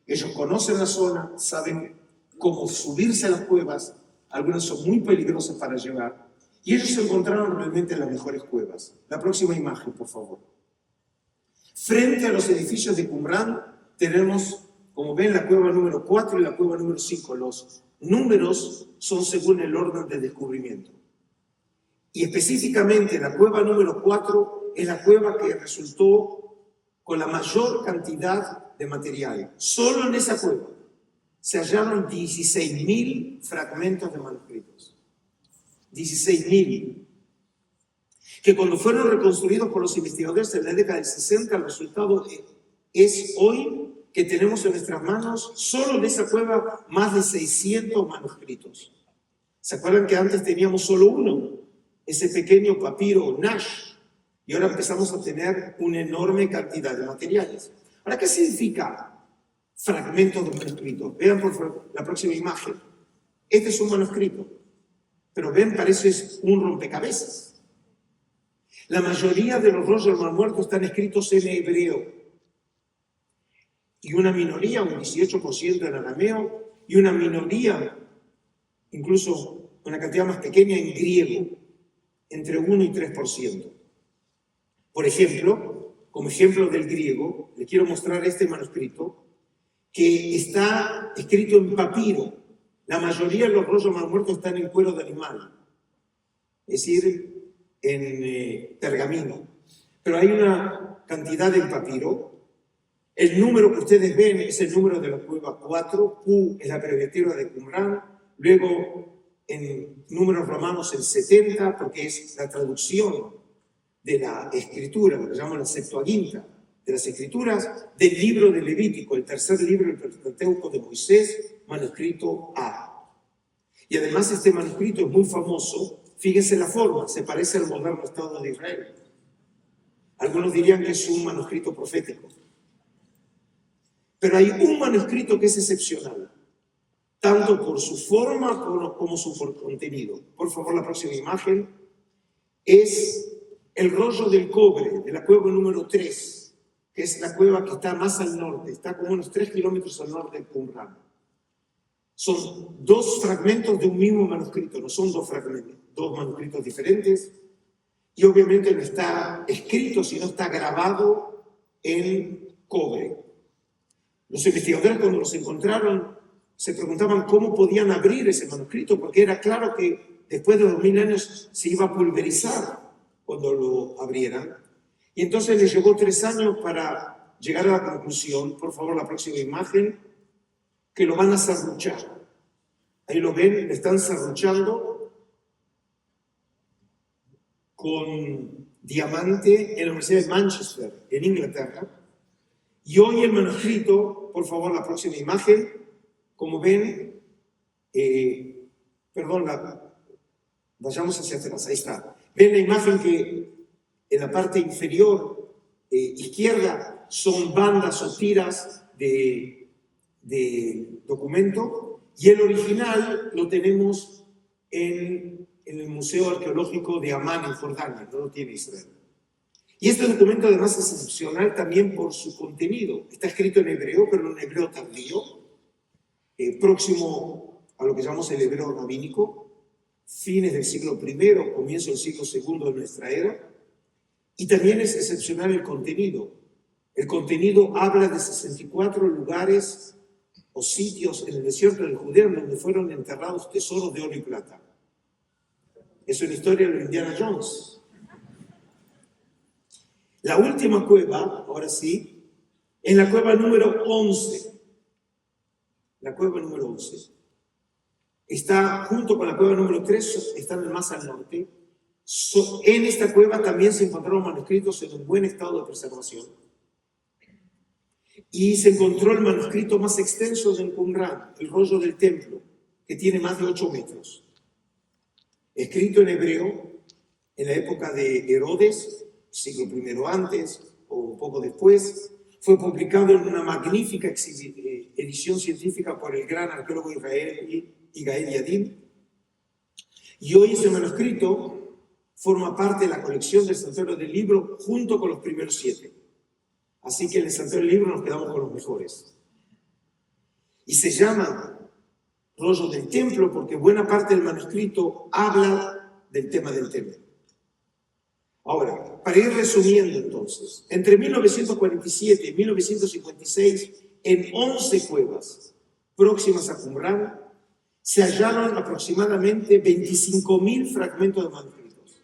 Ellos conocen la zona, saben cómo subirse a las cuevas, algunas son muy peligrosas para llevar, y ellos encontraron realmente las mejores cuevas. La próxima imagen, por favor. Frente a los edificios de Qumran tenemos, como ven, la cueva número 4 y la cueva número 5. Los números son según el orden de descubrimiento. Y específicamente la cueva número 4 es la cueva que resultó con la mayor cantidad de material. Solo en esa cueva se hallaron 16.000 fragmentos de manuscritos. 16.000. Que cuando fueron reconstruidos por los investigadores en la década del 60, el resultado es hoy que tenemos en nuestras manos, solo en esa cueva, más de 600 manuscritos. ¿Se acuerdan que antes teníamos solo uno? Ese pequeño papiro Nash. Y ahora empezamos a tener una enorme cantidad de materiales. Ahora, ¿qué significa fragmentos de manuscritos? Vean por favor la próxima imagen. Este es un manuscrito, pero ven, parece un rompecabezas. La mayoría de los rollos del Mar Muerto están escritos en hebreo, y una minoría, un 18% en arameo, y una minoría, incluso una cantidad más pequeña, en griego, entre 1 y 3%. Por ejemplo, como ejemplo del griego, les quiero mostrar este manuscrito, que está escrito en papiro. La mayoría de los rollos Mar Muerto están en cuero de animal, es decir, en pergamino. Pero hay una cantidad en papiro. El número que ustedes ven es el número de la cueva 4, Q es la abreviatura de Qumran, luego en números romanos el 70, porque es la traducción de la escritura, lo que llaman la Septuaginta, de las escrituras del libro de Levítico, el tercer libro del Pentateuco de Moisés, manuscrito A. Y además este manuscrito es muy famoso. Fíjense la forma, se parece al moderno Estado de Israel. Algunos dirían que es un manuscrito profético. Pero hay un manuscrito que es excepcional, tanto por su forma como por contenido. Por favor, la próxima imagen es el rollo del cobre de la cueva número 3, que es la cueva que está más al norte, está como unos 3 kilómetros al norte de Qumran. Son 2 fragmentos de un mismo manuscrito, no son 2 fragmentos, 2 manuscritos diferentes, y obviamente no está escrito, sino está grabado en cobre. Los investigadores, cuando los encontraron, se preguntaban cómo podían abrir ese manuscrito, porque era claro que después de 2000 años se iba a pulverizar cuando lo abrieran. Y entonces les llevó 3 años para llegar a la conclusión, por favor la próxima imagen, que lo van a serruchar. Ahí lo ven, le están serruchando con diamante en la Universidad de Manchester, en Inglaterra. Y hoy el manuscrito, por favor la próxima imagen, como ven, vayamos hacia atrás, ahí está. Ven la imagen que en la parte inferior izquierda son bandas o tiras de documento, y el original lo tenemos en el Museo Arqueológico de Amán, en Jordania, no lo tiene Israel. Y este documento además es excepcional también por su contenido. Está escrito en hebreo, pero en hebreo tardío, próximo a lo que llamamos el hebreo rabínico, fines del siglo I, comienzo del siglo II de nuestra era. Y también es excepcional el contenido. El contenido habla de 64 lugares o sitios en el desierto de Judea donde fueron enterrados tesoros de oro y plata. Es una historia de Indiana Jones. La última cueva, ahora sí, es la cueva número 11. La cueva número 11. Está junto con la cueva número 3, están más al norte. En esta cueva también se encontraron manuscritos en un buen estado de preservación. Y se encontró el manuscrito más extenso de Qumran, el rollo del templo, que tiene más de 8 metros. Escrito en hebreo, en la época de Herodes, siglo I antes o un poco después, fue publicado en una magnífica edición científica por el gran arqueólogo israelí Yigael Yadin. Y hoy ese manuscrito forma parte de la colección del Santuario del Libro junto con los primeros 7. Así que en el Santuario del Libro nos quedamos con los mejores. Y se llama rollo del templo, porque buena parte del manuscrito habla del tema del templo. Ahora, para ir resumiendo entonces, entre 1947 y 1956, en 11 cuevas próximas a Qumrán, se hallaron aproximadamente 25.000 fragmentos de manuscritos,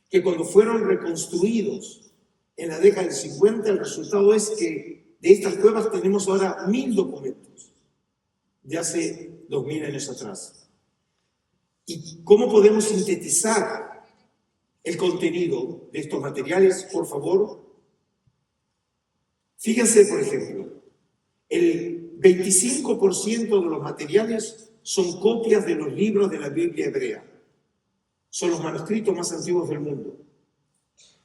que cuando fueron reconstruidos en la década del 50, el resultado es que de estas cuevas tenemos ahora 1.000 documentos de hace 2.000 años atrás. ¿Y cómo podemos sintetizar el contenido de estos materiales? Por favor, fíjense, por ejemplo, el 25% de los materiales son copias de los libros de la Biblia hebrea. Son los manuscritos más antiguos del mundo.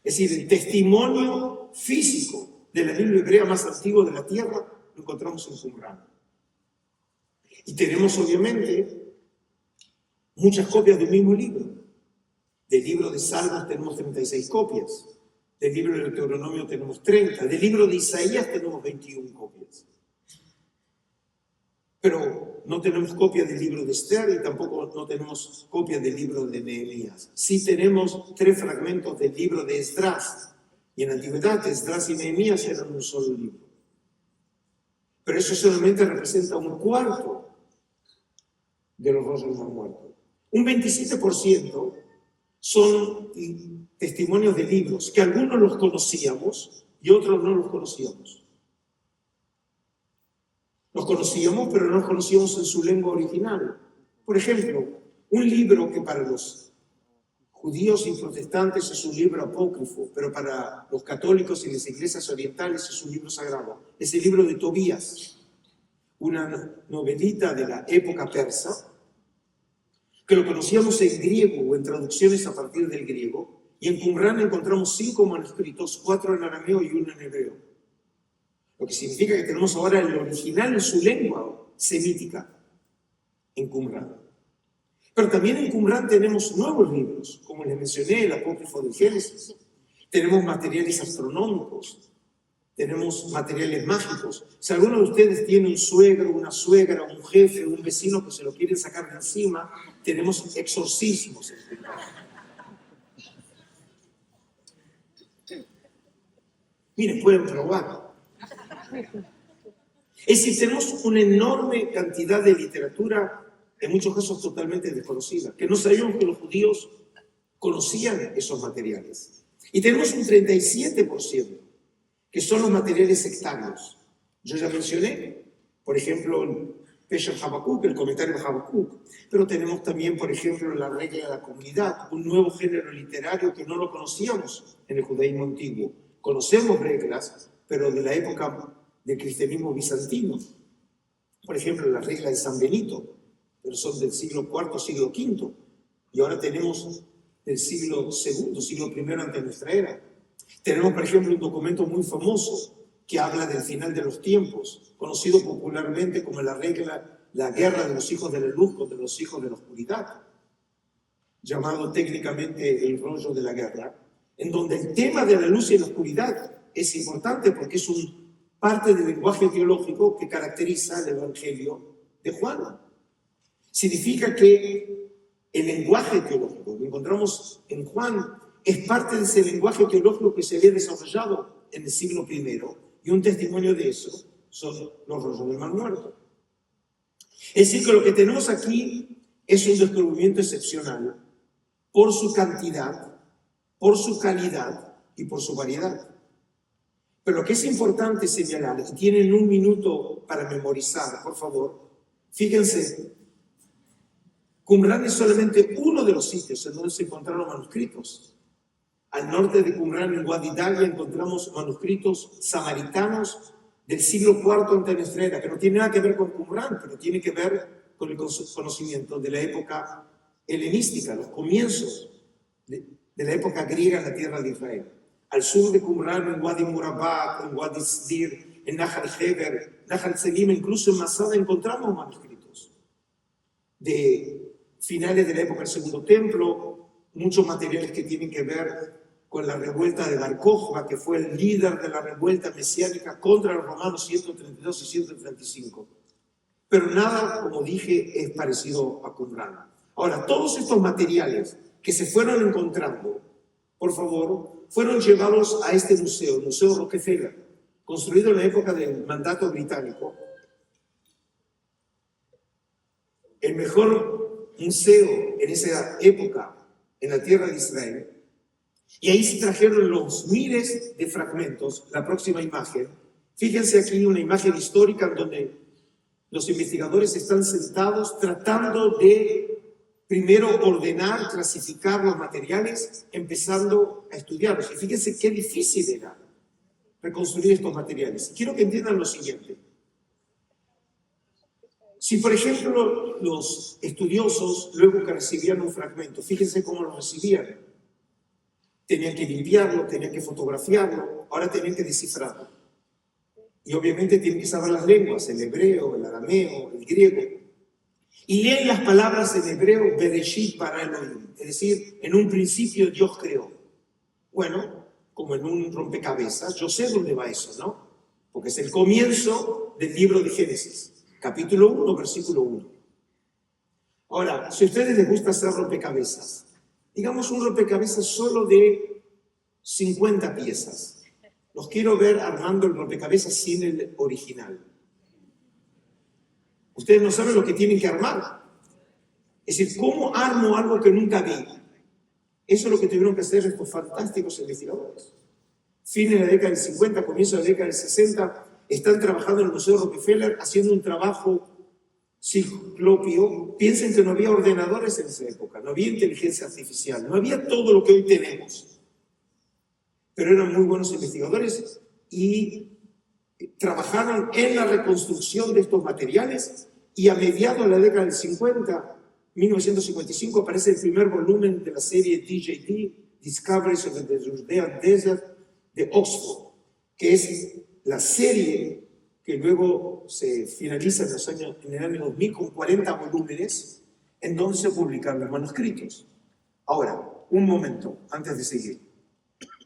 Es decir, el testimonio físico de la Biblia hebrea más antiguo de la tierra lo encontramos en Qumrán. Y tenemos, obviamente, muchas copias del mismo libro. Del libro de Salmos tenemos 36 copias. Del libro de Deuteronomio tenemos 30. Del libro de Isaías tenemos 21 copias. Pero no tenemos copia del libro de Esther y tampoco no tenemos copia del libro de Nehemías. Sí tenemos 3 fragmentos del libro de Esdras. Y en la antigüedad, Esdras y Nehemías eran un solo libro. Pero eso solamente representa un cuarto de los rollos del Mar Muerto. Un 27% son testimonios de libros, que algunos los conocíamos y otros no los conocíamos. Los conocíamos, pero no los conocíamos en su lengua original. Por ejemplo, un libro que para los judíos y protestantes es un libro apócrifo, pero para los católicos y las iglesias orientales es un libro sagrado. Es el libro de Tobías, una novelita de la época persa, que lo conocíamos en griego o en traducciones a partir del griego, y en Qumrán encontramos 5 manuscritos, 4 en arameo y 1 en hebreo. Lo que significa que tenemos ahora el original en su lengua semítica, en Qumrán. Pero también en Qumrán tenemos nuevos libros, como les mencioné, el apócrifo del Génesis. Tenemos materiales astronómicos, tenemos materiales mágicos. Si alguno de ustedes tiene un suegro, una suegra, un jefe, un vecino que se lo quieren sacar de encima, tenemos exorcismos. Miren, pueden probar. Es decir, tenemos una enorme cantidad de literatura, en muchos casos totalmente desconocida, que no sabíamos que los judíos conocían esos materiales. Y tenemos un 37%, que son los materiales sectarios. Yo ya mencioné, por ejemplo, el Pesher Habacuc, el comentario de Habacuc, pero tenemos también, por ejemplo, la regla de la comunidad, un nuevo género literario que no lo conocíamos en el judaísmo antiguo. Conocemos reglas, pero de la época del cristianismo bizantino. Por ejemplo, la regla de San Benito, pero son del siglo IV, siglo V, y ahora tenemos del siglo II, siglo I antes de nuestra era. Tenemos, por ejemplo, un documento muy famoso que habla del final de los tiempos, conocido popularmente como la regla, la guerra de los hijos de la luz contra los hijos de la oscuridad, llamado técnicamente el rollo de la guerra, en donde el tema de la luz y la oscuridad es importante porque es parte del lenguaje teológico que caracteriza el Evangelio de Juan. Significa que el lenguaje teológico que encontramos en Juan es parte de ese lenguaje teológico que se había desarrollado en el siglo I, y un testimonio de eso son los rollos del Mar Muerto. Es decir, que lo que tenemos aquí es un descubrimiento excepcional por su cantidad, por su calidad y por su variedad. Pero lo que es importante señalar, y tienen un minuto para memorizar, por favor, fíjense, Qumrán es solamente uno de los sitios en donde se encontraron manuscritos. Al norte de Qumrán, en Wadi Dalia, encontramos manuscritos samaritanos del siglo IV antes de nuestra era, que no tiene nada que ver con Qumrán, pero tiene que ver con el conocimiento de la época helenística, los comienzos de la época griega en la tierra de Israel. Al sur de Qumrán, en Wadi Murabat, en Wadi Sdir, en Nahal Heber, Nahal Selim, incluso en Masada encontramos manuscritos de finales de la época del Segundo Templo, muchos materiales que tienen que ver con la revuelta de Bar Kokhba, que fue el líder de la revuelta mesiánica contra los romanos 132 y 135. pero nada, como dije, es parecido a Qumran. Ahora, todos estos materiales que se fueron encontrando, por favor, fueron llevados a este museo, el Museo Rockefeller, construido en la época del mandato británico. El mejor museo en esa época en la tierra de Israel. Y ahí se trajeron los miles de fragmentos. La próxima imagen. Fíjense aquí una imagen histórica en donde los investigadores están sentados tratando de primero ordenar, clasificar los materiales, empezando a estudiarlos. Y fíjense qué difícil era reconstruir estos materiales. Quiero que entiendan lo siguiente. Si, por ejemplo, los estudiosos, luego que recibían un fragmento, fíjense cómo lo recibían. Tenían que limpiarlo, tenían que fotografiarlo, ahora tenían que descifrarlo. Y obviamente tienen que saber las lenguas, el hebreo, el arameo, el griego. Y leen las palabras en hebreo, Bereshit bara Elohim, es decir, en un principio Dios creó. Bueno, como en un rompecabezas, yo sé dónde va eso, ¿no? Porque es el comienzo del libro de Génesis, capítulo 1, versículo 1. Ahora, si a ustedes les gusta hacer rompecabezas, digamos un rompecabezas solo de 50 piezas. Los quiero ver armando el rompecabezas sin el original. Ustedes no saben lo que tienen que armar. Es decir, ¿cómo armo algo que nunca vi? Eso es lo que tuvieron que hacer estos fantásticos investigadores. Fin de la década del 50, comienzo de la década del 60, están trabajando en el Museo Rockefeller haciendo un trabajo ciclopio. Piensen que no había ordenadores en esa época, no había inteligencia artificial, no había todo lo que hoy tenemos. Pero eran muy buenos investigadores y trabajaron en la reconstrucción de estos materiales y a mediados de la década del 50, 1955, aparece el primer volumen de la serie DJD, Discoveries of the Judean Desert, de Oxford, que es la serie que luego se finaliza en el año 2000 con 40 volúmenes, en donde se publican los manuscritos. Ahora, un momento, antes de seguir.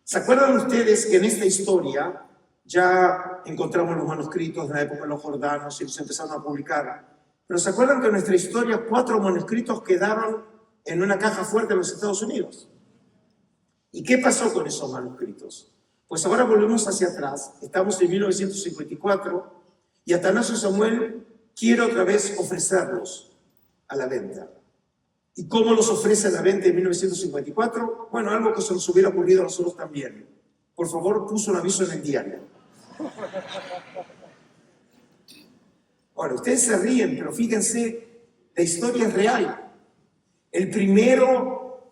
¿Se acuerdan ustedes que en esta historia ya encontramos los manuscritos de la época de los jordanos y los empezaron a publicar? Pero ¿se acuerdan que en nuestra historia 4 manuscritos quedaron en una caja fuerte en los Estados Unidos? ¿Y qué pasó con esos manuscritos? Pues ahora volvemos hacia atrás, estamos en 1954 y Atanasio Samuel quiere otra vez ofrecerlos a la venta. ¿Y cómo los ofrece a la venta en 1954? Bueno, algo que se nos hubiera ocurrido a nosotros también. Por favor, puso un aviso en el diario. Ahora, ustedes se ríen, pero fíjense, la historia es real. El 1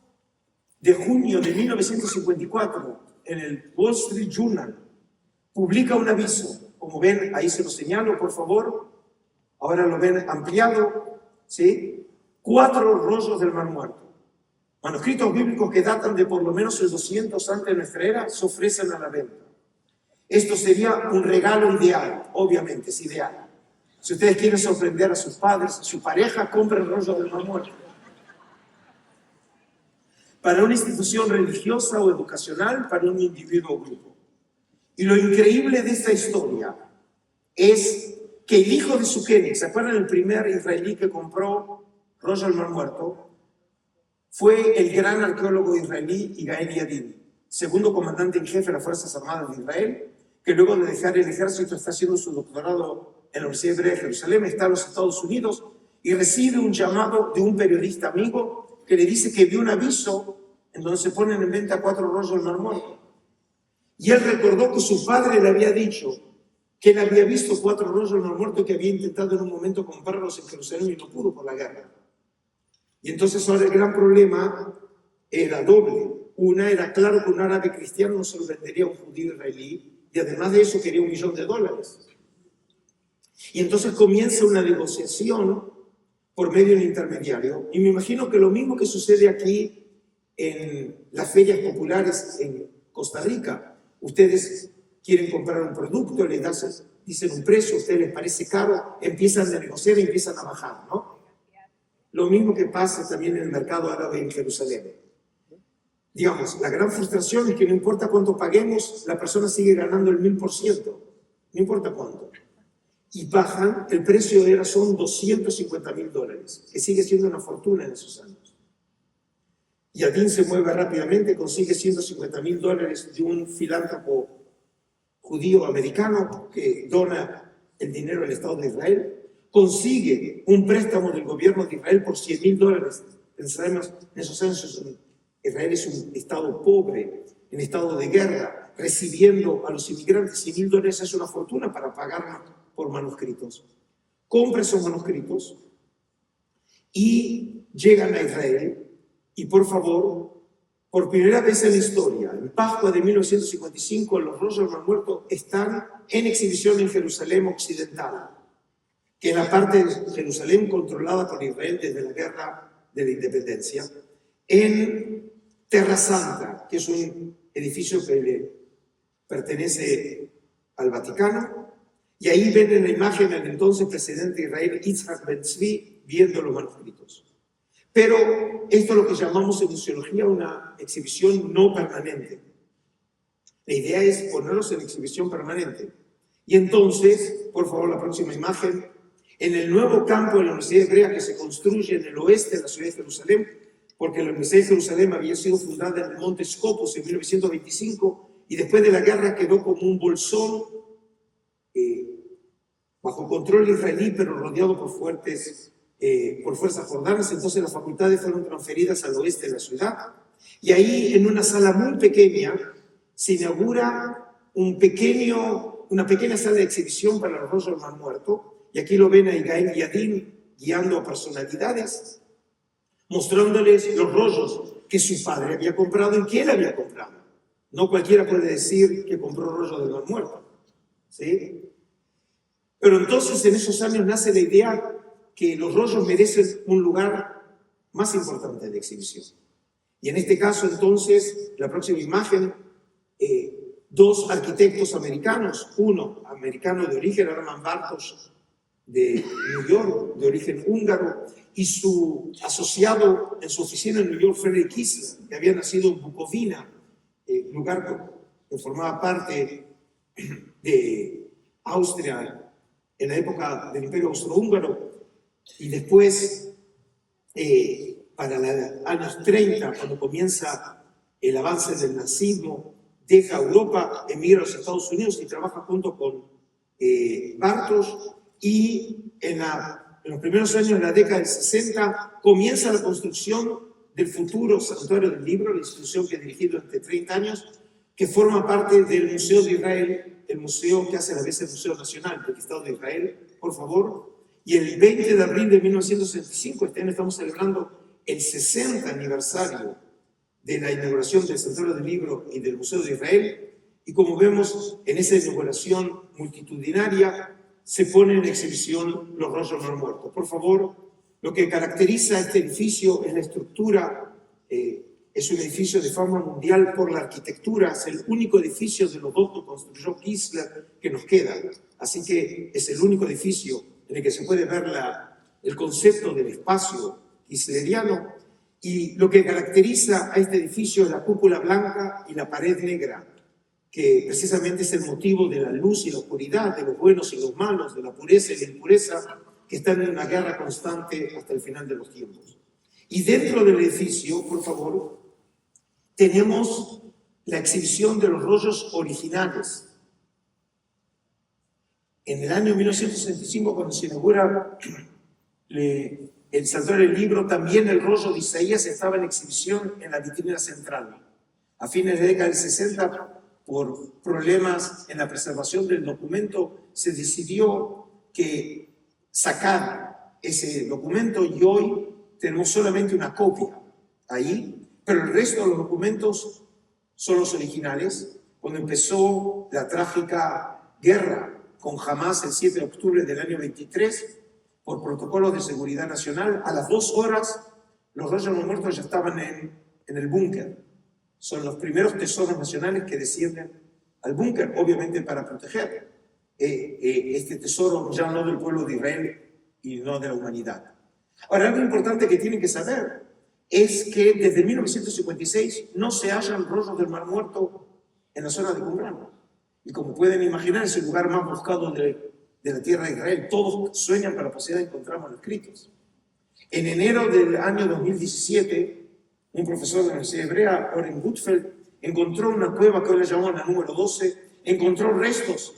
de junio de 1954, en el Wall Street Journal, publica un aviso. Como ven, ahí se lo señalo, por favor. Ahora lo ven ampliado, ¿sí? 4 rollos del Mar Muerto. Manuscritos bíblicos que datan de por lo menos el 200 antes de nuestra era se ofrecen a la venta. Esto sería un regalo ideal, obviamente, es ideal. Si ustedes quieren sorprender a sus padres, a su pareja, compren rollos del Mar Muerto. Para una institución religiosa o educacional, para un individuo o grupo. Y lo increíble de esta historia es que el hijo de Sukenik, ¿se acuerdan el primer israelí que compró rollo del Mar Muerto? Fue el gran arqueólogo israelí Yigael Yadin, segundo comandante en jefe de las Fuerzas Armadas de Israel, que luego de dejar el ejército está haciendo su doctorado en la Universidad Hebrea de Jerusalén, está en los Estados Unidos y recibe un llamado de un periodista amigo que le dice que vio un aviso en donde se ponen en venta 4 rollos del Mar Muerto. Y él recordó que su padre le había dicho que él había visto 4 rollos del Mar Muerto, que había intentado en un momento comprarlos en Jerusalén y no pudo por la guerra. Y entonces ahora el gran problema era doble. Una era, claro, que un árabe cristiano no se lo vendería a un judío israelí, y además de eso quería $1 millón. Y entonces comienza una negociación por medio de un intermediario. Y me imagino que lo mismo que sucede aquí en las ferias populares en Costa Rica. Ustedes quieren comprar un producto, les dicen un precio, a ustedes les parece caro, empiezan a negociar y empiezan a bajar, ¿no? Lo mismo que pasa también en el mercado árabe en Jerusalén. Digamos, la gran frustración es que no importa cuánto paguemos, la persona sigue ganando el 1000%, no importa cuánto. y bajan, el precio son $250.000, que sigue siendo una fortuna en esos años. Yadin se mueve rápidamente, consigue $150.000 de un filántropo judío americano que dona el dinero al Estado de Israel, consigue un préstamo del gobierno de Israel por $100.000. Pensemos, en esos años Israel es un Estado pobre, en estado de guerra, recibiendo a los inmigrantes. $100.000 es una fortuna para pagar por manuscritos. Compra esos manuscritos y llegan a Israel. Y por favor, por primera vez en la historia, en Pascua de 1955, los rollos del Mar Muerto están en exhibición en Jerusalén Occidental, que es la parte de Jerusalén controlada por Israel desde la Guerra de la Independencia, en Terra Santa, que es un edificio que le pertenece al Vaticano, y ahí ven en la imagen al entonces presidente de Israel, Yitzhak Ben-Zvi, viendo los manuscritos. Pero esto es lo que llamamos en museología una exhibición no permanente. La idea es ponerlos en exhibición permanente. Y entonces, por favor, la próxima imagen, en el nuevo campo de la Universidad Hebrea que se construye en el oeste de la ciudad de Jerusalén, porque la Universidad de Jerusalén había sido fundada en el monte Scopus en 1925 y después de la guerra quedó como un bolsón bajo control israelí, pero rodeado por fuerzas jordanas. Entonces las facultades fueron transferidas al oeste de la ciudad y ahí en una sala muy pequeña se inaugura una pequeña sala de exhibición para los rollos del Mar Muerto, y aquí lo ven a Yigael Yadin guiando a personalidades, mostrándoles los rollos que su padre había comprado y que él había comprado. No cualquiera puede decir que compró rollos del Mar Muerto, ¿sí? Pero entonces en esos años nace la idea que los rollos merecen un lugar más importante de exhibición. Y en este caso entonces, la próxima imagen, dos arquitectos americanos, uno americano de origen, Hermann Bartosz de New York, de origen húngaro, y su asociado en su oficina en New York, Friedrich Kiesler, que había nacido en Bukovina, lugar que formaba parte de Austria en la época del Imperio Austrohúngaro, y después, para los años 30, cuando comienza el avance del nazismo, deja Europa, emigra a los Estados Unidos y trabaja junto con Bartosz, y en los primeros años de la década del 60 comienza la construcción del futuro Santuario del Libro, la institución que he dirigido durante 30 años, que forma parte del Museo de Israel, el museo que hace a la vez el Museo Nacional del Estado de Israel, por favor. Y el 20 de abril de 1965, este año estamos celebrando el 60 aniversario de la inauguración del Santuario del Libro y del Museo de Israel, y como vemos en esa inauguración multitudinaria, se ponen en exhibición los rollos del Mar Muerto. Por favor, lo que caracteriza a este edificio es la estructura. Es un edificio de fama mundial por la arquitectura, es el único edificio de los dos que construyó Kiesler que nos queda. Así que es el único edificio en el que se puede ver el concepto del espacio kiesleriano. Y lo que caracteriza a este edificio es la cúpula blanca y la pared negra, que precisamente es el motivo de la luz y la oscuridad, de los buenos y los malos, de la pureza y la impureza, que están en una guerra constante hasta el final de los tiempos. Y dentro del edificio, por favor, tenemos la exhibición de los rollos originales. En el año 1965, cuando se inaugura el Santuario del Libro, también el rollo de Isaías estaba en exhibición en la vitrina central. A fines de la década del 60, por problemas en la preservación del documento, se decidió que sacar ese documento, y hoy tenemos solamente una copia ahí, pero el resto de los documentos son los originales. Cuando empezó la trágica guerra con Hamás el 7 de octubre del año 23, por protocolos de seguridad nacional, a las 2 horas los rollos de muertos ya estaban en el búnker. Son los primeros tesoros nacionales que descienden al búnker, obviamente para proteger este tesoro ya no del pueblo de Israel y no de la humanidad. Ahora, algo importante que tienen que saber es que desde 1956 no se hallan rollos del Mar Muerto en la zona de Qumran. Y como pueden imaginar, es el lugar más buscado del de la tierra de Israel. Todos sueñan para poder encontrar manuscritos. En enero del año 2017, un profesor de la Universidad Hebrea, Oren Gutfeld, encontró una cueva que hoy la llamamos la número 12, encontró restos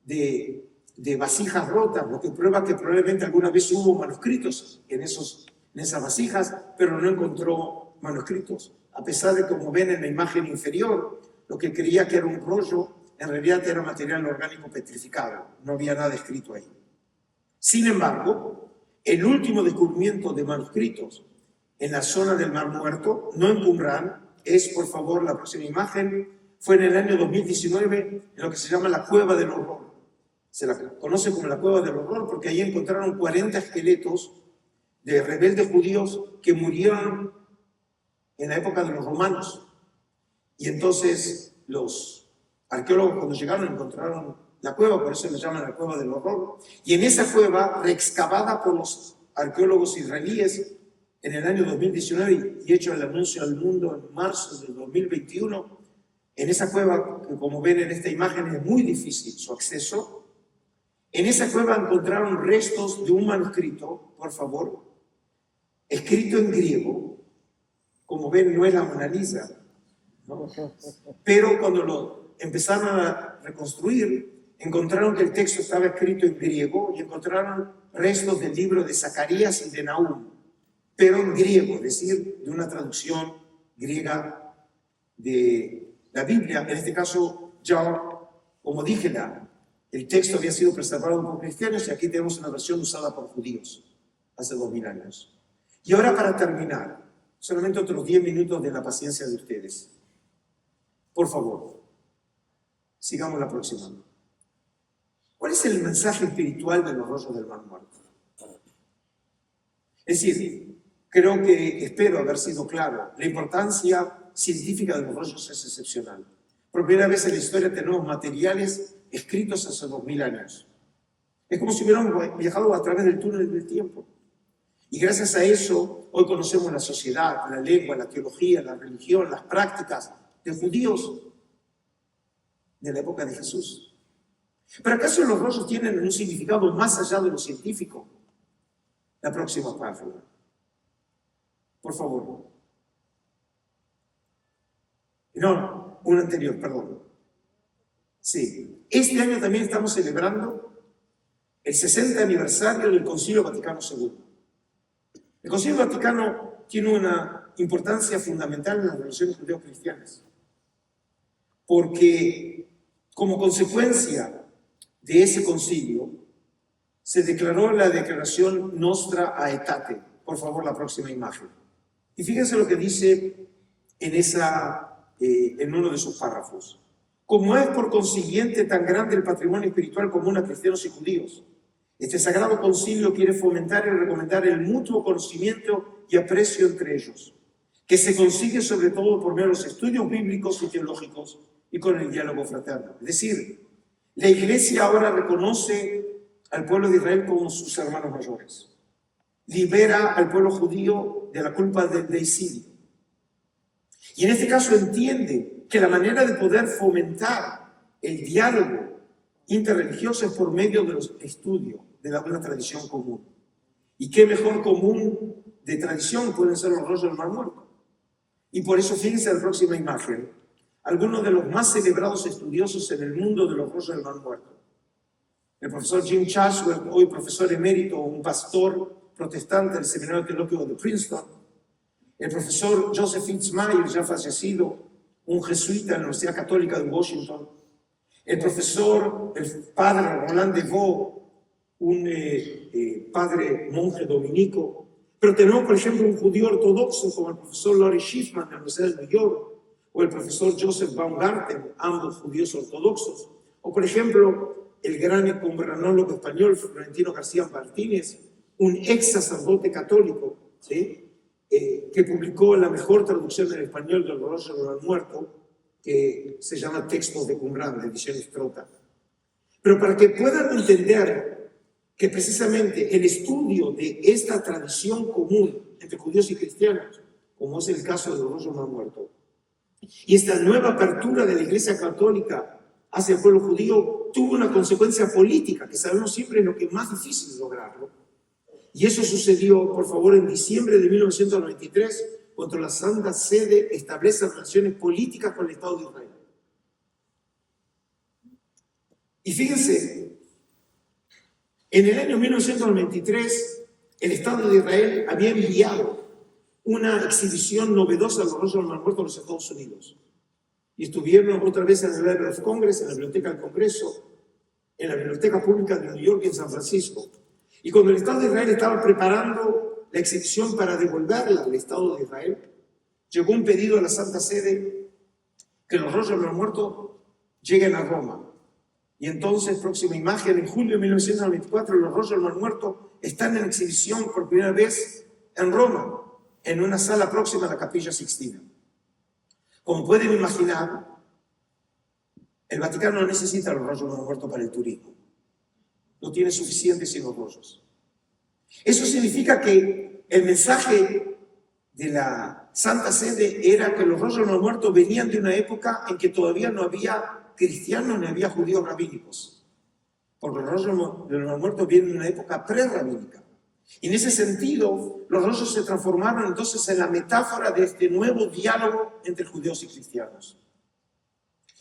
de vasijas rotas, lo que prueba que probablemente alguna vez hubo manuscritos en esas vasijas, pero no encontró manuscritos. A pesar de, como ven en la imagen inferior, lo que creía que era un rollo, en realidad era material orgánico petrificado. No había nada escrito ahí. Sin embargo, el último descubrimiento de manuscritos en la zona del Mar Muerto, no en Qumran, es, por favor, la próxima imagen, fue en el año 2019 en lo que se llama la Cueva del Horror. Se la conoce como la Cueva del Horror porque ahí encontraron 40 esqueletos de rebeldes judíos que murieron en la época de los romanos. Y entonces los arqueólogos cuando llegaron encontraron la cueva, por eso le llaman la Cueva del Horror. Y en esa cueva, reexcavada por los arqueólogos israelíes en el año 2019 y hecho el anuncio al mundo en marzo del 2021, en esa cueva, que como ven en esta imagen es muy difícil su acceso, en esa cueva encontraron restos de un manuscrito, por favor, escrito en griego. Como ven, no es la Mona Lisa, ¿no? Pero cuando lo empezaron a reconstruir, encontraron que el texto estaba escrito en griego y encontraron restos del libro de Zacarías y de Nahum, pero en griego, es decir, de una traducción griega de la Biblia. En este caso, ya, como dije, el texto había sido preservado por cristianos y aquí tenemos una versión usada por judíos hace 2000 años. Y ahora, para terminar, solamente otros 10 minutos de la paciencia de ustedes. Por favor, sigamos la próxima. ¿Cuál es el mensaje espiritual de los rollos del Mar Muerto? Es decir, espero haber sido claro. La importancia científica de los rollos es excepcional. Por primera vez en la historia tenemos materiales escritos hace 2000 años. Es como si hubiéramos viajado a través del túnel del tiempo. Y gracias a eso, hoy conocemos la sociedad, la lengua, la teología, la religión, las prácticas de judíos de la época de Jesús. ¿Pero acaso los rollos tienen un significado más allá de lo científico? La próxima página. Por favor. No, una anterior, perdón. Sí. Este año también estamos celebrando el 60 aniversario del Concilio Vaticano II. El Concilio Vaticano tiene una importancia fundamental en las relaciones judeo-cristianas, porque como consecuencia de ese concilio se declaró la declaración Nostra Aetate. Por favor, la próxima imagen. Y fíjense lo que dice en uno de sus párrafos. Como es por consiguiente tan grande el patrimonio espiritual común a cristianos y judíos, este sagrado concilio quiere fomentar y recomendar el mutuo conocimiento y aprecio entre ellos, que se consigue sobre todo por medio de los estudios bíblicos y teológicos y con el diálogo fraterno. Es decir, la Iglesia ahora reconoce al pueblo de Israel como sus hermanos mayores. Libera al pueblo judío de la culpa del deicidio. Y en este caso entiende que la manera de poder fomentar el diálogo interreligioso es por medio de los estudios de una tradición común. ¿Y qué mejor común de tradición pueden ser los rollos del Mar Muerto? Y por eso, fíjense en la próxima imagen, algunos de los más celebrados estudiosos en el mundo de los rollos del Mar Muerto. El profesor Jim Chatsworth, hoy profesor emérito, un pastor protestante del Seminario Teológico de Princeton. El profesor Joseph Fitzmayer, ya fallecido, un jesuita en la Universidad Católica de Washington. El padre Roland de Vaux, un padre monje dominico. Pero tenemos, por ejemplo, un judío ortodoxo como el profesor Laurie Schiffman de la Universidad de Nueva York, o el profesor Joseph Baumgarten, ambos judíos ortodoxos. O, por ejemplo, el gran cumbranologo español Florentino García Martínez, un ex sacerdote católico, ¿sí? Que publicó la mejor traducción en español del rollo del Mar Muerto, que se llama Textos de Qumran, de edición Strota. Pero para que puedan entender que precisamente el estudio de esta tradición común entre judíos y cristianos, como es el caso del rollo del Mar Muerto, y esta nueva apertura de la Iglesia Católica hacia el pueblo judío, tuvo una consecuencia política, que sabemos siempre es lo que es más difícil de lograrlo. Y eso sucedió, por favor, en diciembre de 1993, cuando la Santa Sede establece relaciones políticas con el Estado de Israel. Y fíjense, en el año 1993, el Estado de Israel había enviado una exhibición novedosa a los rollos del Mar Muerto de los Estados Unidos. Y estuvieron otra vez en el Library of Congress, en la Biblioteca del Congreso, en la Biblioteca Pública de New York y en San Francisco. Y cuando el Estado de Israel estaba preparando la exhibición para devolverla al Estado de Israel, llegó un pedido a la Santa Sede que los rollos del Mar Muerto lleguen a Roma. Y entonces, próxima imagen, en julio de 1994, los rollos del Mar Muerto están en exhibición por primera vez en Roma, en una sala próxima a la Capilla Sixtina. Como pueden imaginar, el Vaticano no necesita los rollos del Mar Muerto para el turismo. No tiene suficientes sin los rollos. Eso significa que el mensaje de la Santa Sede era que los rollos del Mar Muerto venían de una época en que todavía no había cristianos ni había judíos rabínicos. Porque los rollos del Mar Muerto vienen de una época prerrabínica. Y en ese sentido, los rollos se transformaron entonces en la metáfora de este nuevo diálogo entre judíos y cristianos.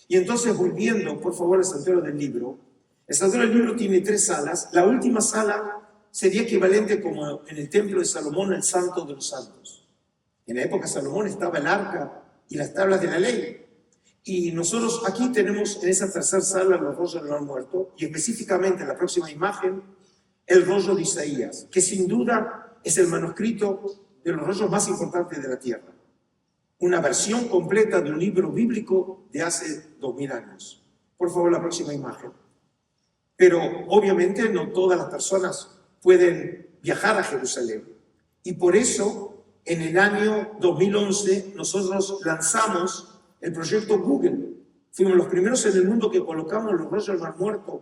Y entonces, volviendo, por favor, al santuario del libro, el santuario del libro tiene 3 salas. La última sala sería equivalente como en el templo de Salomón, el Santo de los Santos. En la época de Salomón estaba el arca y las tablas de la ley. Y nosotros aquí tenemos en esa tercera sala los rollos del Mar Muerto, y específicamente en la próxima imagen, el rollo de Isaías, que sin duda es el manuscrito de los rollos más importantes de la tierra. Una versión completa de un libro bíblico de hace 2000 años. Por favor, la próxima imagen. Pero obviamente no todas las personas pueden viajar a Jerusalén. Y por eso, en el año 2011, nosotros lanzamos el proyecto Google. Fuimos los primeros en el mundo que colocamos los rollos del Mar Muerto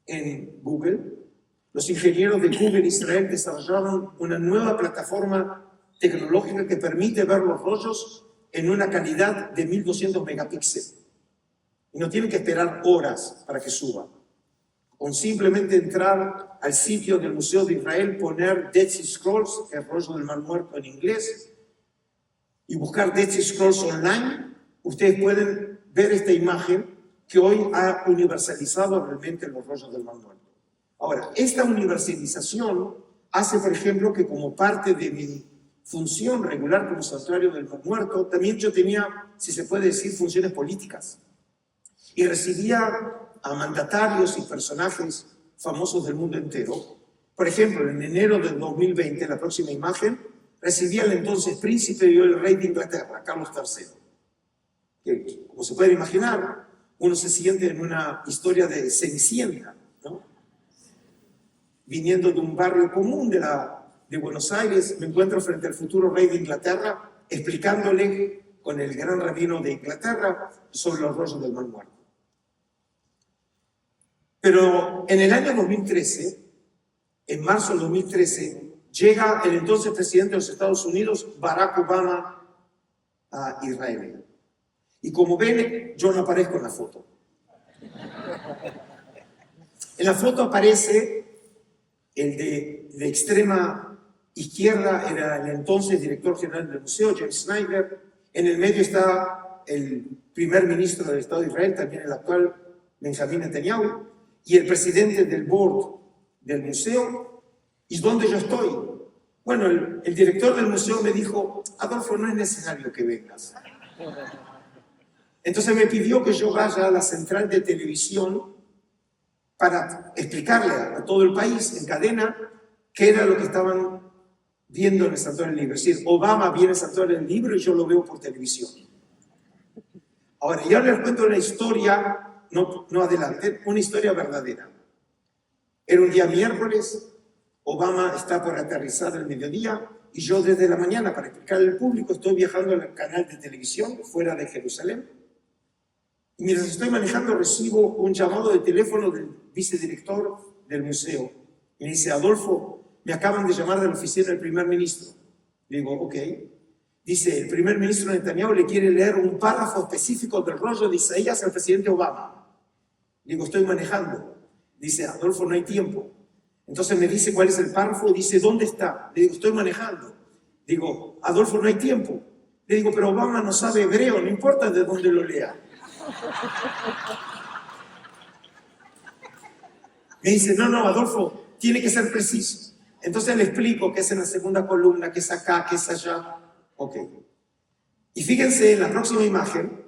en Google. Los ingenieros de Google Israel desarrollaron una nueva plataforma tecnológica que permite ver los rollos en una calidad de 1200 megapíxeles. Y no tienen que esperar horas para que suba. Con simplemente entrar al sitio del Museo de Israel, poner Dead Sea Scrolls, el rollo del Mar Muerto en inglés, y buscar Dead Sea Scrolls online, ustedes pueden ver esta imagen que hoy ha universalizado realmente los rollos del Mar Muerto. Ahora, esta universalización hace, por ejemplo, que como parte de mi función regular como santuario del Mar Muerto, también yo tenía, si se puede decir, funciones políticas. Y recibía a mandatarios y personajes famosos del mundo entero. Por ejemplo, en enero del 2020, la próxima imagen, recibía al entonces príncipe y el rey de Inglaterra, Carlos III. Que, como se puede imaginar, uno se siente en una historia de Cenicienta, ¿no? Viniendo de un barrio común de Buenos Aires, me encuentro frente al futuro rey de Inglaterra, explicándole con el gran rabino de Inglaterra sobre los rollos del Mar Muerto. Pero en el año 2013, en marzo del 2013, llega el entonces presidente de los Estados Unidos, Barack Obama, a Israel. Y como ven, yo no aparezco en la foto. En la foto aparece el de extrema izquierda, era el entonces director general del museo, James Snyder. En el medio está el primer ministro del Estado de Israel, también el actual Benjamín Netanyahu, y el presidente del board del museo. ¿Y dónde yo estoy? Bueno, el director del museo me dijo, Adolfo, no es necesario que vengas. Entonces me pidió que yo vaya a la central de televisión para explicarle a todo el país en cadena qué era lo que estaban viendo en el Santuario del Libro. Es decir, Obama viene al Santuario del Libro y yo lo veo por televisión. Ahora, ya les cuento una historia, no adelante, una historia verdadera. Era un día miércoles, Obama está por aterrizar al mediodía y yo desde la mañana, para explicarle al público, estoy viajando al canal de televisión fuera de Jerusalén. Y mientras estoy manejando recibo un llamado de teléfono del vicedirector del museo. Y me dice, Adolfo, me acaban de llamar de la oficina del primer ministro. Le digo, ok. Dice, el primer ministro Netanyahu le quiere leer un párrafo específico del rollo de Isaías al presidente Obama. Digo, estoy manejando. Dice, Adolfo, no hay tiempo. Entonces me dice cuál es el párrafo, dice, ¿dónde está? Le digo, estoy manejando. Digo, Adolfo, no hay tiempo. Le digo, pero Obama no sabe hebreo, no importa de dónde lo lea. Me dice, no, Adolfo, tiene que ser preciso. Entonces le explico qué es en la segunda columna, qué es acá, qué es allá. Ok. Y fíjense, en la próxima imagen,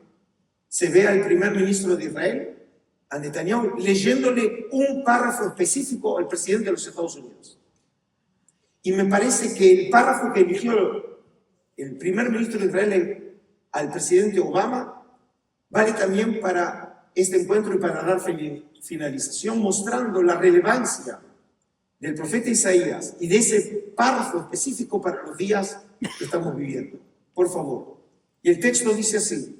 se ve al primer ministro de Israel, a Netanyahu, leyéndole un párrafo específico al presidente de los Estados Unidos. Y me parece que el párrafo que eligió el primer ministro de Israel al presidente Obama vale también para este encuentro y para dar finalización, mostrando la relevancia del profeta Isaías y de ese párrafo específico para los días que estamos viviendo. Por favor. Y el texto dice así: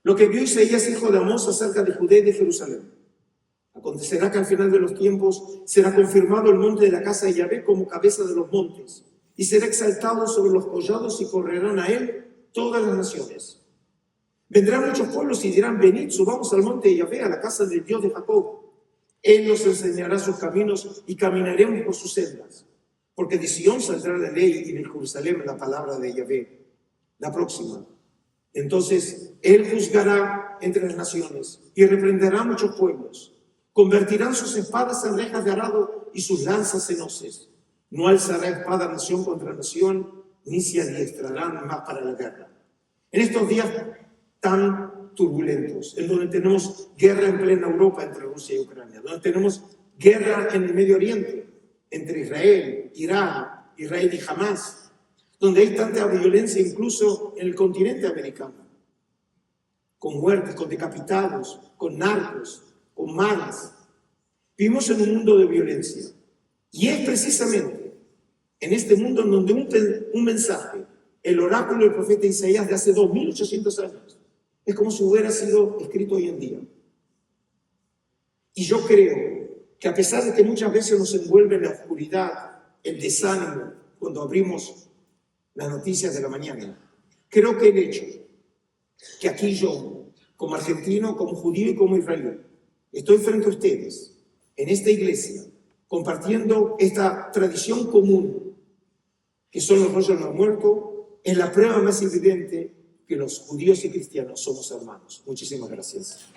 lo que vio Isaías, hijo de Amós, acerca de Judea y de Jerusalén. Acontecerá que al final de los tiempos será confirmado el monte de la casa de Yahvé como cabeza de los montes, y será exaltado sobre los collados y correrán a él todas las naciones. Vendrán muchos pueblos y dirán, venid, subamos al monte de Yahvé, a la casa del Dios de Jacob. Él nos enseñará sus caminos y caminaremos por sus sendas. Porque de Sion saldrá la ley y de Jerusalén la palabra de Yahvé. La próxima. Entonces, él juzgará entre las naciones y reprenderá a muchos pueblos. Convertirán sus espadas en rejas de arado y sus lanzas en hoces. No alzará espada nación contra nación, ni se adiestrarán más para la guerra. En estos días tan turbulentos, en donde tenemos guerra en plena Europa entre Rusia y Ucrania, donde tenemos guerra en el Medio Oriente entre Israel, Irán, Israel y Hamás, donde hay tanta violencia incluso en el continente americano, con muertes, con decapitados, con narcos, con maras. Vivimos en un mundo de violencia. Y es precisamente en este mundo en donde un mensaje, el oráculo del profeta Isaías de hace 2800 años, es como si hubiera sido escrito hoy en día. Y yo creo que a pesar de que muchas veces nos envuelve la oscuridad, el desánimo, cuando abrimos las noticias de la mañana, creo que el hecho que aquí yo, como argentino, como judío y como israelí, estoy frente a ustedes, en esta iglesia, compartiendo esta tradición común, que son los rollos no muertos, es la prueba más evidente que los judíos y cristianos somos hermanos. Muchísimas gracias.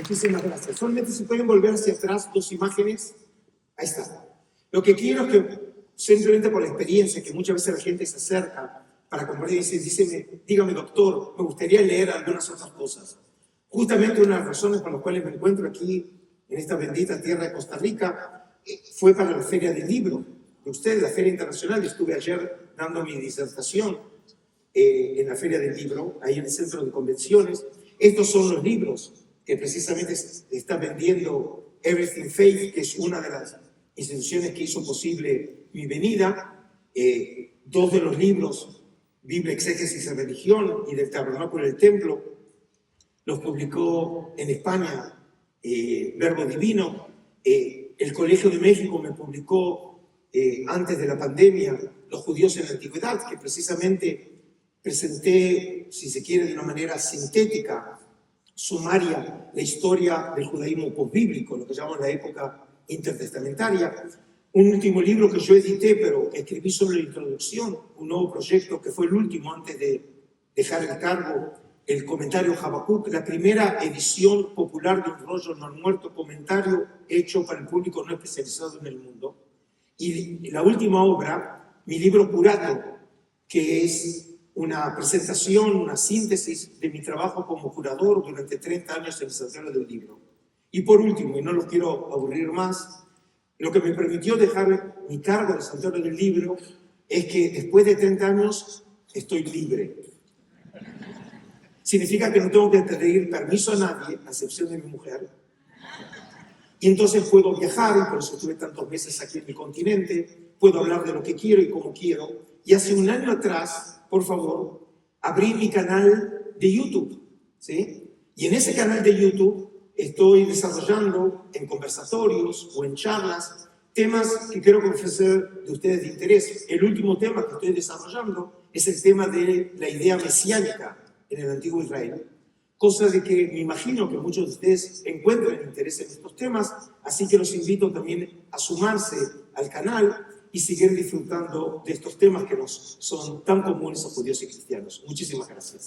Muchísimas gracias. Solamente se pueden volver hacia atrás 2 imágenes. Ahí está. Lo que quiero es que, simplemente por la experiencia, que muchas veces la gente se acerca para compartir y dice, dígame doctor, me gustaría leer algunas otras cosas. Justamente una de las razones por las cuales me encuentro aquí, en esta bendita tierra de Costa Rica, fue para la Feria del Libro de ustedes, la Feria Internacional. Estuve ayer dando mi disertación en la Feria del Libro, ahí en el Centro de Convenciones. Estos son los libros que precisamente está vendiendo Everything Faith, que es una de las instituciones que hizo posible mi venida. 2 de los libros, Biblia, Exégesis y Religión y del Tabernáculo del Templo, los publicó en España Verbo Divino. El Colegio de México me publicó antes de la pandemia Los Judíos en la Antigüedad, que precisamente presenté, si se quiere, de una manera sintética, sumaria, la historia del judaísmo posbíblico, lo que llamamos la época intertestamentaria. Un último libro que yo edité, pero escribí sobre la introducción, un nuevo proyecto que fue el último antes de dejar el cargo, el comentario Habacuc, la primera edición popular de un rollo no muerto, comentario hecho para el público no especializado en el mundo. Y la última obra, mi libro Curato, que es una presentación, una síntesis de mi trabajo como curador durante 30 años en el Santuario del Libro. Y por último, y no los quiero aburrir más, lo que me permitió dejar mi cargo en el Santuario del Libro es que después de 30 años estoy libre. Significa que no tengo que pedir permiso a nadie, a excepción de mi mujer, Y entonces puedo viajar, y por eso estuve tantos meses aquí en mi continente, puedo hablar de lo que quiero y como quiero. Y hace un año atrás, por favor, abrí mi canal de YouTube, ¿sí? Y en ese canal de YouTube estoy desarrollando en conversatorios o en charlas temas que creo que pueden ser de ustedes de interés. El último tema que estoy desarrollando es el tema de la idea mesiánica en el antiguo Israel, cosa de que me imagino que muchos de ustedes encuentren interés en estos temas, así que los invito también a sumarse al canal y seguir disfrutando de estos temas que nos son tan comunes a judíos y cristianos. Muchísimas gracias.